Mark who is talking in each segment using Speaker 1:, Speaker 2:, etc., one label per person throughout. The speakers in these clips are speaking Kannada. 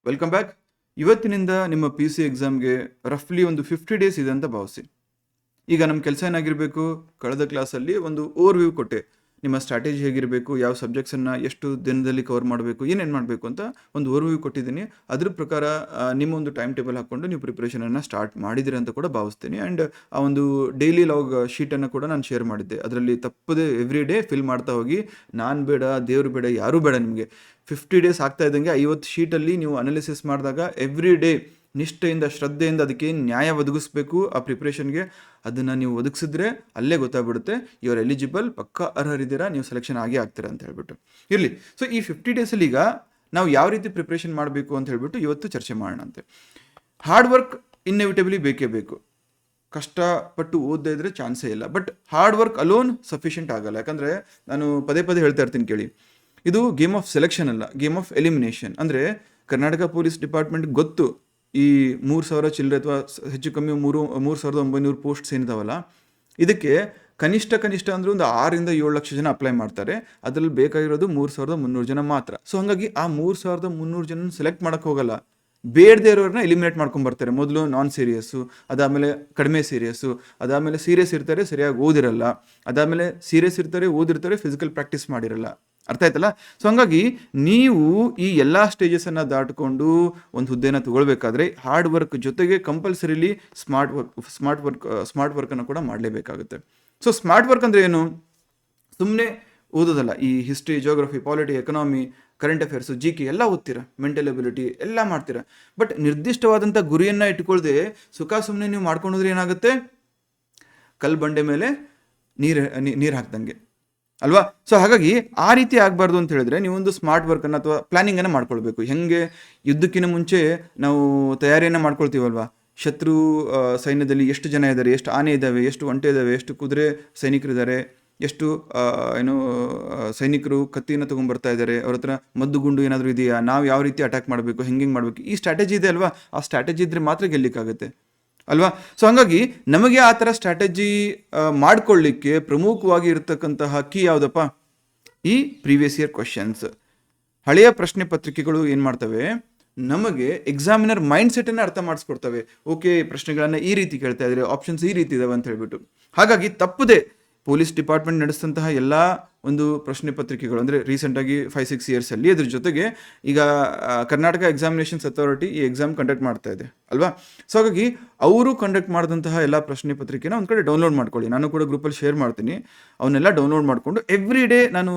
Speaker 1: Welcome back. ಇವತ್ತಿನಿಂದ ನಿಮ್ಮ ಪಿ ಸಿ ಎಕ್ಸಾಮ್ಗೆ ರಫ್ಲಿ ಒಂದು 50 ಡೇಸ್ ಇದೆ ಅಂತ ಭಾವಿಸಿ. ಈಗ ನಮ್ಮ ಕೆಲಸ ಏನಾಗಿರಬೇಕು, ಕಳೆದ ಕ್ಲಾಸಲ್ಲಿ ಒಂದು ಓವರ್ ವ್ಯೂ ಕೊಟ್ಟೆ. ನಿಮ್ಮ ಸ್ಟ್ರಾಟಜಿ ಹೇಗಿರಬೇಕು, ಯಾವ ಸಬ್ಜೆಕ್ಟ್ಸನ್ನು ಎಷ್ಟು ದಿನದಲ್ಲಿ ಕವರ್ ಮಾಡಬೇಕು, ಏನೇನು ಮಾಡಬೇಕು ಅಂತ ಒಂದು ಓವರ್ ವ್ಯೂ ಕೊಟ್ಟಿದ್ದೀನಿ. ಅದ್ರ ಪ್ರಕಾರ ನಿಮ್ಮ ಒಂದು ಟೈಮ್ ಟೇಬಲ್ ಹಾಕ್ಕೊಂಡು ನೀವು ಪ್ರಿಪ್ರೇಷನನ್ನು ಸ್ಟಾರ್ಟ್ ಮಾಡಿದಿರಿ ಅಂತ ಕೂಡ ಭಾವಿಸ್ತೀನಿ. ಆ್ಯಂಡ್ ಆ ಒಂದು ಡೈಲಿ ಲಾಗ್ ಶೀಟನ್ನು ಕೂಡ ನಾನು ಶೇರ್ ಮಾಡಿದ್ದೆ. ಅದರಲ್ಲಿ ತಪ್ಪದೆ ಎವ್ರಿ ಡೇ ಫಿಲ್ ಮಾಡ್ತಾ ಹೋಗಿ. ನಾನು ಬೇಡ, ದೇವರು ಬೇಡ, ಯಾರೂ ಬೇಡ. ನಿಮಗೆ 50 ಡೇಸ್ ಆಗ್ತಾ ಇದ್ದಂಗೆ 50 ಶೀಟಲ್ಲಿ ನೀವು ಅನಾಲಿಸಿಸ್ ಮಾಡಿದಾಗ ಎವ್ರಿ ಡೇ ನಿಷ್ಠೆಯಿಂದ, ಶ್ರದ್ಧೆಯಿಂದ ಅದಕ್ಕೆ ನ್ಯಾಯ ಒದಗಿಸ್ಬೇಕು. ಆ ಪ್ರಿಪ್ರೇಷನ್ಗೆ ಅದನ್ನು ನೀವು ಒದಗಿಸಿದ್ರೆ ಅಲ್ಲೇ ಗೊತ್ತಾಗ್ಬಿಡುತ್ತೆ ಇವರು ಎಲಿಜಿಬಲ್, ಪಕ್ಕ ಅರ್ಹರಿದ್ದೀರಾ, ನೀವು ಸೆಲೆಕ್ಷನ್ ಆಗೇ ಆಗ್ತೀರಾ ಅಂತ ಹೇಳ್ಬಿಟ್ಟು. ಇರಲಿ. ಸೊ ಈ 50 ಡೇಸಲ್ಲಿ ಈಗ ನಾವು ಯಾವ ರೀತಿ ಪ್ರಿಪ್ರೇಷನ್ ಮಾಡಬೇಕು ಅಂತ ಹೇಳ್ಬಿಟ್ಟು ಇವತ್ತು ಚರ್ಚೆ ಮಾಡೋಣ ಅಂತೆ. ಹಾರ್ಡ್ ವರ್ಕ್ ಇನ್ನೆವಿಟೇಬಲಿ ಬೇಕೇ ಬೇಕು. ಕಷ್ಟಪಟ್ಟು ಓದದೇ ಇದ್ರೆ ಚಾನ್ಸೇ ಇಲ್ಲ. But hard work alone sufficient ಆಗಲ್ಲ. ಯಾಕಂದರೆ ನಾನು ಪದೇ ಪದೇ ಹೇಳ್ತಾ ಇರ್ತೀನಿ ಕೇಳಿ, ಇದು ಗೇಮ್ ಆಫ್ ಸೆಲೆಕ್ಷನ್ ಅಲ್ಲ, ಗೇಮ್ ಆಫ್ ಎಲಿಮಿನೇಷನ್. ಅಂದರೆ ಕರ್ನಾಟಕ ಪೊಲೀಸ್ ಡಿಪಾರ್ಟ್ಮೆಂಟ್ ಗೊತ್ತು ಈ 3,000 ಚಿಲ್ಲರೆ ಅಥವಾ ಹೆಚ್ಚು ಕಮ್ಮಿ 3,900 ಪೋಸ್ಟ್ಸ್ ಏನಿದಾವಲ್ಲ, ಇದಕ್ಕೆ ಕನಿಷ್ಠ ಅಂದರೆ ಒಂದು 6ರಿಂದ 7 ಲಕ್ಷ ಜನ ಅಪ್ಲೈ ಮಾಡ್ತಾರೆ. ಅದರಲ್ಲಿ ಬೇಕಾಗಿರೋದು 3,300 ಜನ ಮಾತ್ರ. ಸೊ ಹಾಗಾಗಿ ಆ 3,300 ಜನ ಸೆಲೆಕ್ಟ್ ಮಾಡೋಕ್ಕೆ ಹೋಗಲ್ಲ, ಬೇಡದೇ ಇರೋರನ್ನ ಎಲಿಮಿನೇಟ್ ಮಾಡ್ಕೊಂಡ್ಬರ್ತಾರೆ. ಮೊದಲು ನಾನ್ ಸೀರಿಯಸ್ಸು, ಅದಾದಮೇಲೆ ಕಡಿಮೆ ಸೀರಿಯಸ್ಸು, ಅದಾದಮೇಲೆ ಸೀರಿಯಸ್ ಇರ್ತಾರೆ, ಸರಿಯಾಗಿ ಓದಿರಲ್ಲ, ಅದಾದಮೇಲೆ ಸೀರಿಯಸ್ ಇರ್ತಾರೆ, ಓದಿರ್ತಾರೆ, ಫಿಸಿಕಲ್ ಪ್ರಾಕ್ಟೀಸ್ ಮಾಡಿರಲ್ಲ. ಅರ್ಥ ಆಯ್ತಲ್ಲ? ಸೊ ಹಂಗಾಗಿ ನೀವು ಈ ಎಲ್ಲ ಸ್ಟೇಜಸನ್ನು ದಾಟಿಕೊಂಡು ಒಂದು ಹುದ್ದೆನ ತಗೊಳ್ಬೇಕಾದ್ರೆ ಹಾರ್ಡ್ ವರ್ಕ್ ಜೊತೆಗೆ ಕಂಪಲ್ಸರಿಲಿ ಸ್ಮಾರ್ಟ್ ವರ್ಕನ್ನು ಕೂಡ ಮಾಡಲೇಬೇಕಾಗುತ್ತೆ. ಸೊ ಸ್ಮಾರ್ಟ್ ವರ್ಕ್ ಅಂದರೆ ಏನು? ಸುಮ್ಮನೆ ಓದೋದಲ್ಲ. ಈ history, geography, polity, economy, current affairs, GK ಎಲ್ಲ ಓದ್ತೀರಾ, ಮೆಂಟಲ್ ಎಬಿಲಿಟಿ ಎಲ್ಲ ಮಾಡ್ತೀರಾ. ಬಟ್ ನಿರ್ದಿಷ್ಟವಾದಂಥ ಗುರಿಯನ್ನು ಇಟ್ಕೊಳ್ದೆ ಸುಮ್ಮನೆ ನೀವು ಮಾಡ್ಕೊಂಡೋದ್ರೆ ಏನಾಗುತ್ತೆ? ಕಲ್ಲು ಬಂಡೆ ಮೇಲೆ ನೀರು ಹಾಕ್ದಂಗೆ ಅಲ್ವಾ? ಸೊ ಹಾಗಾಗಿ ಆ ರೀತಿ ಆಗಬಾರ್ದು ಅಂತ ಹೇಳಿದ್ರೆ ನೀವೊಂದು ಸ್ಮಾರ್ಟ್ ವರ್ಕನ್ನು ಅಥವಾ ಪ್ಲಾನಿಂಗನ್ನು ಮಾಡ್ಕೊಳ್ಬೇಕು. ಹೆಂಗೆ ಯುದ್ಧಕ್ಕಿಂತ ಮುಂಚೆ ನಾವು ತಯಾರಿಯನ್ನು ಮಾಡ್ಕೊಳ್ತೀವಲ್ವಾ? ಶತ್ರು ಸೈನ್ಯದಲ್ಲಿ ಎಷ್ಟು ಜನ ಇದ್ದಾರೆ, ಎಷ್ಟು ಆನೆ ಇದ್ದಾವೆ, ಎಷ್ಟು ಒಂಟೆ ಇದ್ದಾವೆ, ಎಷ್ಟು ಕುದುರೆ ಸೈನಿಕರಿದ್ದಾರೆ, ಎಷ್ಟು ಸೈನಿಕರು ಕತ್ತಿಯನ್ನು ತೊಗೊಂಡ್ಬರ್ತಾ ಇದ್ದಾರೆ, ಅವ್ರ ಹತ್ರ ಮದ್ದು ಗುಂಡು ಏನಾದರೂ ಇದೆಯಾ, ನಾವು ಯಾವ ರೀತಿ ಅಟ್ಯಾಕ್ ಮಾಡಬೇಕು, ಹೆಂಗೆ ಮಾಡಬೇಕು, ಈ ಸ್ಟ್ರಾಟಜಿ ಇದೆ ಅಲ್ವಾ? ಆ ಸ್ಟ್ರಾಟಜಿ ಇದ್ದರೆ ಮಾತ್ರ ಗೆಲ್ಲಿಕ್ಕಾಗುತ್ತೆ ಅಲ್ವಾ? ಸೊ ಹಾಗಾಗಿ ನಮಗೆ ಆ ಥರ ಸ್ಟ್ರಾಟಜಿ ಮಾಡ್ಕೊಳ್ಳಿಕ್ಕೆ ಪ್ರಮುಖವಾಗಿ ಇರತಕ್ಕಂತಹ ಕೀ ಯಾವುದಪ್ಪ? ಈ ಪ್ರೀವಿಯಸ್ ಇಯರ್ ಕ್ವಶನ್ಸ್. ಹಳೆಯ ಪ್ರಶ್ನೆ ಪತ್ರಿಕೆಗಳು ಏನು ಮಾಡ್ತವೆ, ನಮಗೆ ಎಕ್ಸಾಮಿನರ್ ಮೈಂಡ್ ಸೆಟನ್ನು ಅರ್ಥ ಮಾಡಿಸ್ಕೊಡ್ತವೆ. ಓಕೆ, ಪ್ರಶ್ನೆಗಳನ್ನು ಈ ರೀತಿ ಕೇಳ್ತಾ ಇದ್ದಾರೆ, ಆಪ್ಷನ್ಸ್ ಈ ರೀತಿ ಇದಾವೆ ಅಂತ ಹೇಳ್ಬಿಟ್ಟು. ಹಾಗಾಗಿ ತಪ್ಪದೆ ಪೊಲೀಸ್ ಡಿಪಾರ್ಟ್ಮೆಂಟ್ ನಡೆಸಿದಂತಹ ಎಲ್ಲ ಒಂದು ಪ್ರಶ್ನೆ ಪತ್ರಿಕೆಗಳು, ಅಂದರೆ ರೀಸೆಂಟಾಗಿ 5-6 ಇಯರ್ಸಲ್ಲಿ, ಅದ್ರ ಜೊತೆಗೆ ಈಗ ಕರ್ನಾಟಕ ಎಕ್ಸಾಮಿನೇಷನ್ಸ್ ಅಥಾರಿಟಿ ಈ ಎಕ್ಸಾಮ್ ಕಂಡಕ್ಟ್ ಮಾಡ್ತಾ ಇದೆ ಅಲ್ವಾ? ಸೊ ಹಾಗಾಗಿ ಅವರು ಕಂಡಕ್ಟ್ ಮಾಡಿದಂತಹ ಎಲ್ಲ ಪ್ರಶ್ನೆ ಪತ್ರಿಕೆನ ಒಂದು ಕಡೆ ಡೌನ್ಲೋಡ್ ಮಾಡ್ಕೊಳ್ಳಿ. ನಾನು ಕೂಡ ಗ್ರೂಪಲ್ಲಿ ಶೇರ್ ಮಾಡ್ತೀನಿ. ಅವನ್ನೆಲ್ಲ ಡೌನ್ಲೋಡ್ ಮಾಡಿಕೊಂಡು ಎವ್ರಿ ಡೇ, ನಾನು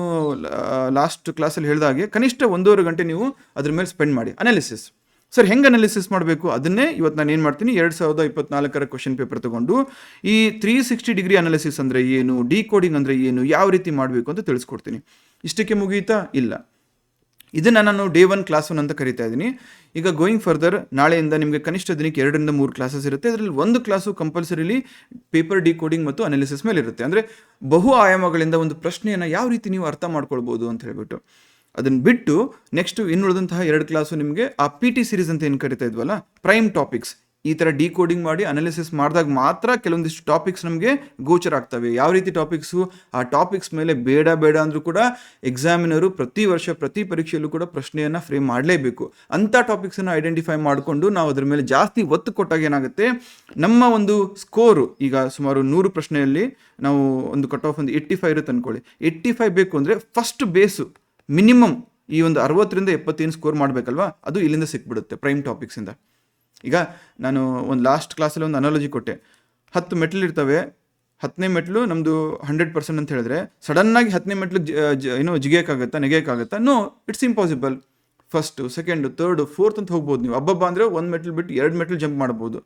Speaker 1: ಲಾಸ್ಟ್ ಕ್ಲಾಸಲ್ಲಿ ಹೇಳಿದಾಗೆ ಕನಿಷ್ಠ 1.5 ಗಂಟೆ ನೀವು ಅದ್ರ ಮೇಲೆ ಸ್ಪೆಂಡ್ ಮಾಡಿ. ಅನಾಲಿಸಿಸ್ ಸರ್ ಹೆಂಗೆ ಅನಾಲಿಸಿಸ್ ಮಾಡಬೇಕು ಅದನ್ನೇ ಇವತ್ತು ನಾನು ಏನು ಮಾಡ್ತೀನಿ, 2024 ಕ್ವಶನ್ ಪೇಪರ್ ತೊಗೊಂಡು ಈ 360 ಡಿಗ್ರಿ ಅನಾಲಿಸಿಸ್ ಅಂದರೆ ಏನು, ಡಿಕೋಡಿಂಗ್ ಅಂದರೆ ಏನು, ಯಾವ ರೀತಿ ಮಾಡಬೇಕು ಅಂತ ತಿಳಿಸ್ಕೊಡ್ತೀನಿ. ಇಷ್ಟಕ್ಕೆ ಮುಗಿಯುತ್ತಾ? ಇಲ್ಲ. ಇದನ್ನು ನಾನು ಡೇ 1 ಕ್ಲಾಸ್ 1 ಅಂತ ಕರಿತಾ ಇದ್ದೀನಿ. ಈಗ ಗೋಯಿಂಗ್ ಫರ್ದರ್ ನಾಳೆಯಿಂದ ನಿಮಗೆ ಕನಿಷ್ಠ ದಿನಕ್ಕೆ 2ರಿಂದ 3 ಕ್ಲಾಸಸ್ ಇರುತ್ತೆ. ಅದರಲ್ಲಿ ಒಂದು ಕ್ಲಾಸು ಕಂಪಲ್ಸರಿಲಿ ಪೇಪರ್ ಡಿಕೋಡಿಂಗ್ ಮತ್ತು ಅನಾಲಿಸಿಸ್ ಮೇಲೆ ಇರುತ್ತೆ. ಅಂದರೆ ಬಹು ಆಯಾಮಗಳಿಂದ ಒಂದು ಪ್ರಶ್ನೆಯನ್ನು ಯಾವ ರೀತಿ ನೀವು ಅರ್ಥ ಮಾಡ್ಕೊಳ್ಬೋದು ಅಂತ ಹೇಳ್ಬಿಟ್ಟು. ಅದನ್ನು ಬಿಟ್ಟು ನೆಕ್ಸ್ಟು ಇನ್ನುಳಿದಂತಹ 2 ಕ್ಲಾಸು ನಿಮಗೆ ಆ PT ಸೀರೀಸ್ ಅಂತ ಏನು ಕರಿತಾ ಇದ್ವಲ್ಲ, ಪ್ರೈಮ್ ಟಾಪಿಕ್ಸ್, ಈ ಥರ ಡಿಕೋಡಿಂಗ್ ಮಾಡಿ ಅನಾಲಿಸಿಸ್ ಮಾಡಿದಾಗ ಮಾತ್ರ ಕೆಲವೊಂದಿಷ್ಟು ಟಾಪಿಕ್ಸ್ ನಮಗೆ ಗೋಚರ ಆಗ್ತವೆ. ಯಾವ ರೀತಿ ಟಾಪಿಕ್ಸು? ಆ ಟಾಪಿಕ್ಸ್ ಮೇಲೆ ಬೇಡ ಅಂದರೂ ಕೂಡ ಎಕ್ಸಾಮಿನರು ಪ್ರತಿ ವರ್ಷ ಪ್ರತಿ ಪರೀಕ್ಷೆಯಲ್ಲೂ ಕೂಡ ಪ್ರಶ್ನೆಯನ್ನು ಫ್ರೇಮ್ ಮಾಡಲೇಬೇಕು. ಅಂಥ ಟಾಪಿಕ್ಸನ್ನು ಐಡೆಂಟಿಫೈ ಮಾಡಿಕೊಂಡು ನಾವು ಅದ್ರ ಮೇಲೆ ಜಾಸ್ತಿ ಒತ್ತು ಕೊಟ್ಟಾಗ ಏನಾಗುತ್ತೆ, ನಮ್ಮ ಒಂದು ಸ್ಕೋರು ಈಗ ಸುಮಾರು 100 ಪ್ರಶ್ನೆಯಲ್ಲಿ ನಾವು ಒಂದು ಕಟ್ ಆಫ್ ಒಂದು 85 ಇರುತ್ತೆ ಅಂದ್ಕೊಳ್ಳಿ. 85 ಬೇಕು ಅಂದರೆ ಫಸ್ಟ್ ಬೇಸು ಮಿನಿಮಮ್ ಈ ಒಂದು 60ರಿಂದ 70 ಸ್ಕೋರ್ ಮಾಡಬೇಕಲ್ವಾ? ಅದು ಇಲ್ಲಿಂದ ಸಿಕ್ಬಿಡುತ್ತೆ ಪ್ರೈಮ್ ಟಾಪಿಕ್ಸಿಂದ. ಈಗ ನಾನು ಒಂದು ಲಾಸ್ಟ್ ಕ್ಲಾಸಲ್ಲಿ ಒಂದು ಅನಾಲಜಿ ಕೊಟ್ಟೆ. 10 ಮೆಟ್ಲು ಇರ್ತವೆ, 10ನೇ ಮೆಟ್ಲು ನಮ್ಮದು 100% ಅಂತ ಹೇಳಿದ್ರೆ ಸಡನ್ನಾಗಿ 10ನೇ ಮೆಟ್ಲು ಜಿಗಿಯೋಕ್ಕಾಗತ್ತಾ, ನೆಗೆಯೋಕ್ಕಾಗತ್ತಾ? No, it's impossible. First, second, third, fourth ಅಂತ ಹೋಗ್ಬೋದು ನೀವು. ಹಬ್ಬ ಅಂದರೆ 1 ಮೆಟ್ಲು ಬಿಟ್ಟು 2 ಮೆಟ್ಲು ಜಂಪ್ ಮಾಡ್ಬೋದು.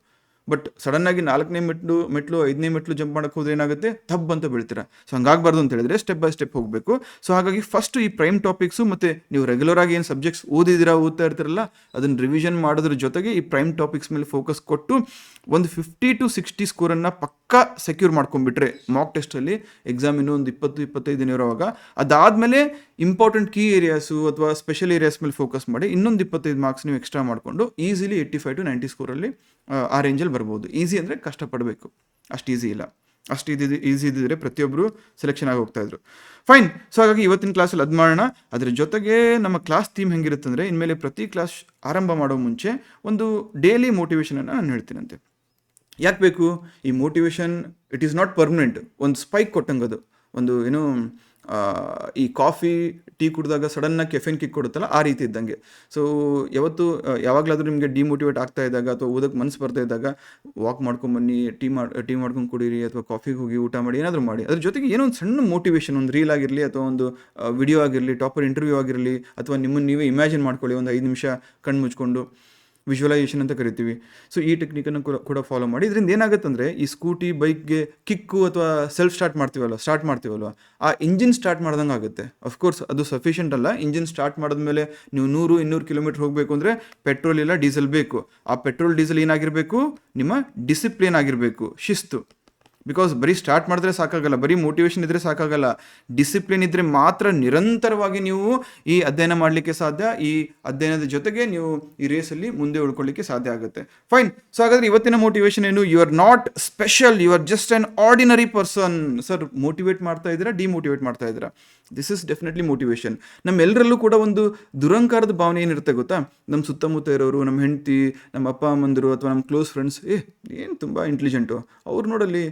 Speaker 1: ಬಟ್ ಸಡನ್ನಾಗಿ 4ನೇ ಮೆಟ್ಲು 5ನೇ ಮೆಟ್ಲು ಜಂಪ್ ಮಾಡೋಕ್ಕೆ ಹೋದ್ರೆ ಏನಾಗುತ್ತೆ, ತಬ್ ಅಂತ ಬೀಳ್ತೀರಾ. ಸೊ ಹಂಗಾಗಬಾರ್ದು ಅಂತ ಹೇಳಿದ್ರೆ ಸ್ಟೆಪ್ ಬೈ ಸ್ಟೆಪ್ ಹೋಗಬೇಕು. ಸೊ ಹಾಗಾಗಿ ಫಸ್ಟು ಈ ಪ್ರೈಮ್ ಟಾಪಿಕ್ಸು ಮತ್ತು ನೀವು ರೆಗ್ಯುಲರ್ ಆಗಿ ಏನು ಸಬ್ಜೆಕ್ಟ್ಸ್ ಓದ್ತಾ ಇರ್ತೀರಲ್ಲ ಅದನ್ನು ರಿವಿಷನ್ ಮಾಡೋದ್ರ ಜೊತೆಗೆ ಈ ಪ್ರೈಮ್ ಟಾಪಿಕ್ಸ್ ಮೇಲೆ ಫೋಕಸ್ ಕೊಟ್ಟು ಒಂದು 50 to 60 ಸ್ಕೋರನ್ನು ಪಕ್ಕಾ ಸೆಕ್ಯೂರ್ ಮಾಡ್ಕೊಂಡ್ಬಿಟ್ರೆ ಮಾಕ್ ಟೆಸ್ಟಲ್ಲಿ ಎಕ್ಸಾಮ್ ಇನ್ನೂ ಒಂದು 20-25 ದಿನ ಇರೋವಾಗ, ಅದಾದಮೇಲೆ ಇಂಪಾರ್ಟೆಂಟ್ ಕೀ ಏರಿಯಾಸು ಅಥವಾ ಸ್ಪೆಷಲ್ ಏರಿಯಾಸ್ ಮೇಲೆ ಫೋಕಸ್ ಮಾಡಿ ಇನ್ನೊಂದು 25 ಮಾರ್ಕ್ಸ್ ನೀವು ಎಕ್ಸ್ಟ್ರಾ ಮಾಡಿಕೊಂಡು ಈಸಿಲಿ 85 to 90 ಸ್ಕೋರಲ್ಲಿ ಆ ರೇಂಜಲ್ಲಿ ಬರ್ಬೋದು. ಈಸಿ ಅಂದರೆ ಕಷ್ಟಪಡಬೇಕು, ಅಷ್ಟು ಈಸಿ ಇಲ್ಲ. ಅಷ್ಟು ಈಸಿ ಇದ್ದಿದ್ರೆ ಪ್ರತಿಯೊಬ್ಬರು ಸೆಲೆಕ್ಷನ್ ಆಗಿ ಹೋಗ್ತಾ ಇದ್ರು. ಫೈನ್. ಸೊ ಹಾಗಾಗಿ ಇವತ್ತಿನ ಕ್ಲಾಸಲ್ಲಿ ಅದು ಮಾಡೋಣ. ಅದ್ರ ಜೊತೆಗೆ ನಮ್ಮ ಕ್ಲಾಸ್ ಥೀಮ್ ಹೆಂಗಿರುತ್ತೆ ಅಂದರೆ, ಇನ್ಮೇಲೆ ಪ್ರತಿ ಕ್ಲಾಸ್ ಆರಂಭ ಮಾಡೋ ಮುಂಚೆ ಒಂದು ಡೈಲಿ ಮೋಟಿವೇಶನನ್ನು ನಾನು ಹೇಳ್ತೀನಂತೆ. ಯಾಕೆ ಬೇಕು ಈ motivation? It is not permanent. ಒಂದು ಸ್ಪೈಕ್ ಕೊಟ್ಟಂಗೆ ಅದು. ಒಂದು ಏನು ಈ ಕಾಫಿ ಟೀ ಕುಡಿದಾಗ ಸಡನ್ನಾಗಿ ಕೆಫೆನ್ ಕಿಕ್ ಕೊಡುತ್ತಲ್ಲ, ಆ ರೀತಿ ಇದ್ದಂಗೆ. ಸೊ ಯಾವಾಗಲಾದರೂ ನಿಮಗೆ ಡಿಮೋಟಿವೇಟ್ ಆಗ್ತಾ ಇದ್ದಾಗ ಅಥವಾ ಓದೋಕ್ಕೆ ಮನಸ್ಸು ಬರ್ತಾ ಇದ್ದಾಗ ವಾಕ್ ಮಾಡ್ಕೊಂಬನ್ನಿ, ಟೀ ಮಾಡ್ಕೊಂಡು ಕುಡೀರಿ, ಅಥವಾ ಕಾಫಿಗೆ ಹೋಗಿ ಊಟ ಮಾಡಿ, ಏನಾದರೂ ಮಾಡಿ. ಅದ್ರ ಜೊತೆಗೆ ಏನೋ ಒಂದು ಸಣ್ಣ ಮೋಟಿವೇಶನ್, ಒಂದು ರೀಲ್ ಆಗಿರಲಿ ಅಥವಾ ಒಂದು ವಿಡಿಯೋ ಆಗಿರಲಿ, ಟಾಪರ್ ಇಂಟರ್ವ್ಯೂ ಆಗಿರಲಿ, ಅಥವಾ ನಿಮ್ಮನ್ನು ನೀವೇ ಇಮ್ಯಾಜಿನ್ ಮಾಡ್ಕೊಳ್ಳಿ ಒಂದು 5 ನಿಮಿಷ ಕಣ್ಣು ಮುಚ್ಕೊಂಡು. ವಿಜುವಲೈಸೇಷನ್ ಅಂತ ಕರಿತೀವಿ. ಸೊ ಈ ಟೆಕ್ನಿಕನ್ನು ಕೂಡ ಫಾಲೋ ಮಾಡಿ. ಇದರಿಂದ ಏನಾಗುತ್ತೆ ಅಂದರೆ, ಈ ಸ್ಕೂಟಿ ಬೈಕ್ಗೆ ಕಿಕ್ಕು ಅಥವಾ ಸ್ಟಾರ್ಟ್ ಮಾಡ್ತೀವಲ್ವ, ಆ ಇಂಜಿನ್ ಸ್ಟಾರ್ಟ್ ಮಾಡ್ದಂಗೆ ಆಗುತ್ತೆ. ಅಫ್ಕೋರ್ಸ್ ಅದು ಸಫಿಷಿಯೆಂಟ್ ಅಲ್ಲ. ಇಂಜಿನ್ ಸ್ಟಾರ್ಟ್ ಮಾಡಿದ್ಮೇಲೆ ನೀವು 100-200 ಕಿಲೋಮೀಟರ್ ಹೋಗಬೇಕು ಅಂದರೆ ಪೆಟ್ರೋಲ್ ಇಲ್ಲ ಡೀಸೆಲ್ ಬೇಕು. ಆ ಪೆಟ್ರೋಲ್ ಡೀಸೆಲ್ ಏನಾಗಿರಬೇಕು? ನಿಮ್ಮ ಡಿಸಿಪ್ಲಿನ್ ಆಗಿರಬೇಕು, ಶಿಸ್ತು. ಬಿಕಾಸ್ ಬರೀ ಸ್ಟಾರ್ಟ್ ಮಾಡಿದ್ರೆ ಸಾಕಾಗಲ್ಲ, ಬರೀ ಮೋಟಿವೇಶನ್ ಇದ್ದರೆ ಸಾಕಾಗಲ್ಲ. ಡಿಸಿಪ್ಲಿನ್ ಇದ್ದರೆ ಮಾತ್ರ ನಿರಂತರವಾಗಿ ನೀವು ಈ ಅಧ್ಯಯನ ಮಾಡಲಿಕ್ಕೆ ಸಾಧ್ಯ. ಈ ಅಧ್ಯಯನದ ಜೊತೆಗೆ ನೀವು ಈ ರೇಸಲ್ಲಿ ಮುಂದೆ ಉಳ್ಕೊಳ್ಳಿಕ್ಕೆ ಸಾಧ್ಯ ಆಗುತ್ತೆ. ಫೈನ್. ಸೊ ಹಾಗಾದರೆ ಇವತ್ತಿನ ಮೋಟಿವೇಶನ್ ಏನು? You are not special, you are just an ordinary person. Sir, motivate ಮಾಡ್ತಾ ಇದ್ದೀರಾ, ಡಿಮೋಟಿವೇಟ್ ಮಾಡ್ತಾ ಇದ್ದೀರಾ? This is definitely motivation. ನಮ್ಮೆಲ್ಲರಲ್ಲೂ ಕೂಡ ಒಂದು ದುರಂಕಾರದ ಭಾವನೆ ಏನಿರುತ್ತೆ ಗೊತ್ತಾ? ನಮ್ಮ ಸುತ್ತಮುತ್ತ ಇರೋರು, ನಮ್ಮ ಹೆಂಡತಿ, ನಮ್ಮ ಅಪ್ಪ ಅಮ್ಮಂದರು ಅಥವಾ ನಮ್ಮ ಕ್ಲೋಸ್ ಫ್ರೆಂಡ್ಸ್, ಏನು ತುಂಬ ಇಂಟೆಲಿಜೆಂಟು, ಅವ್ರು ನೋಡಲ್ಲಿ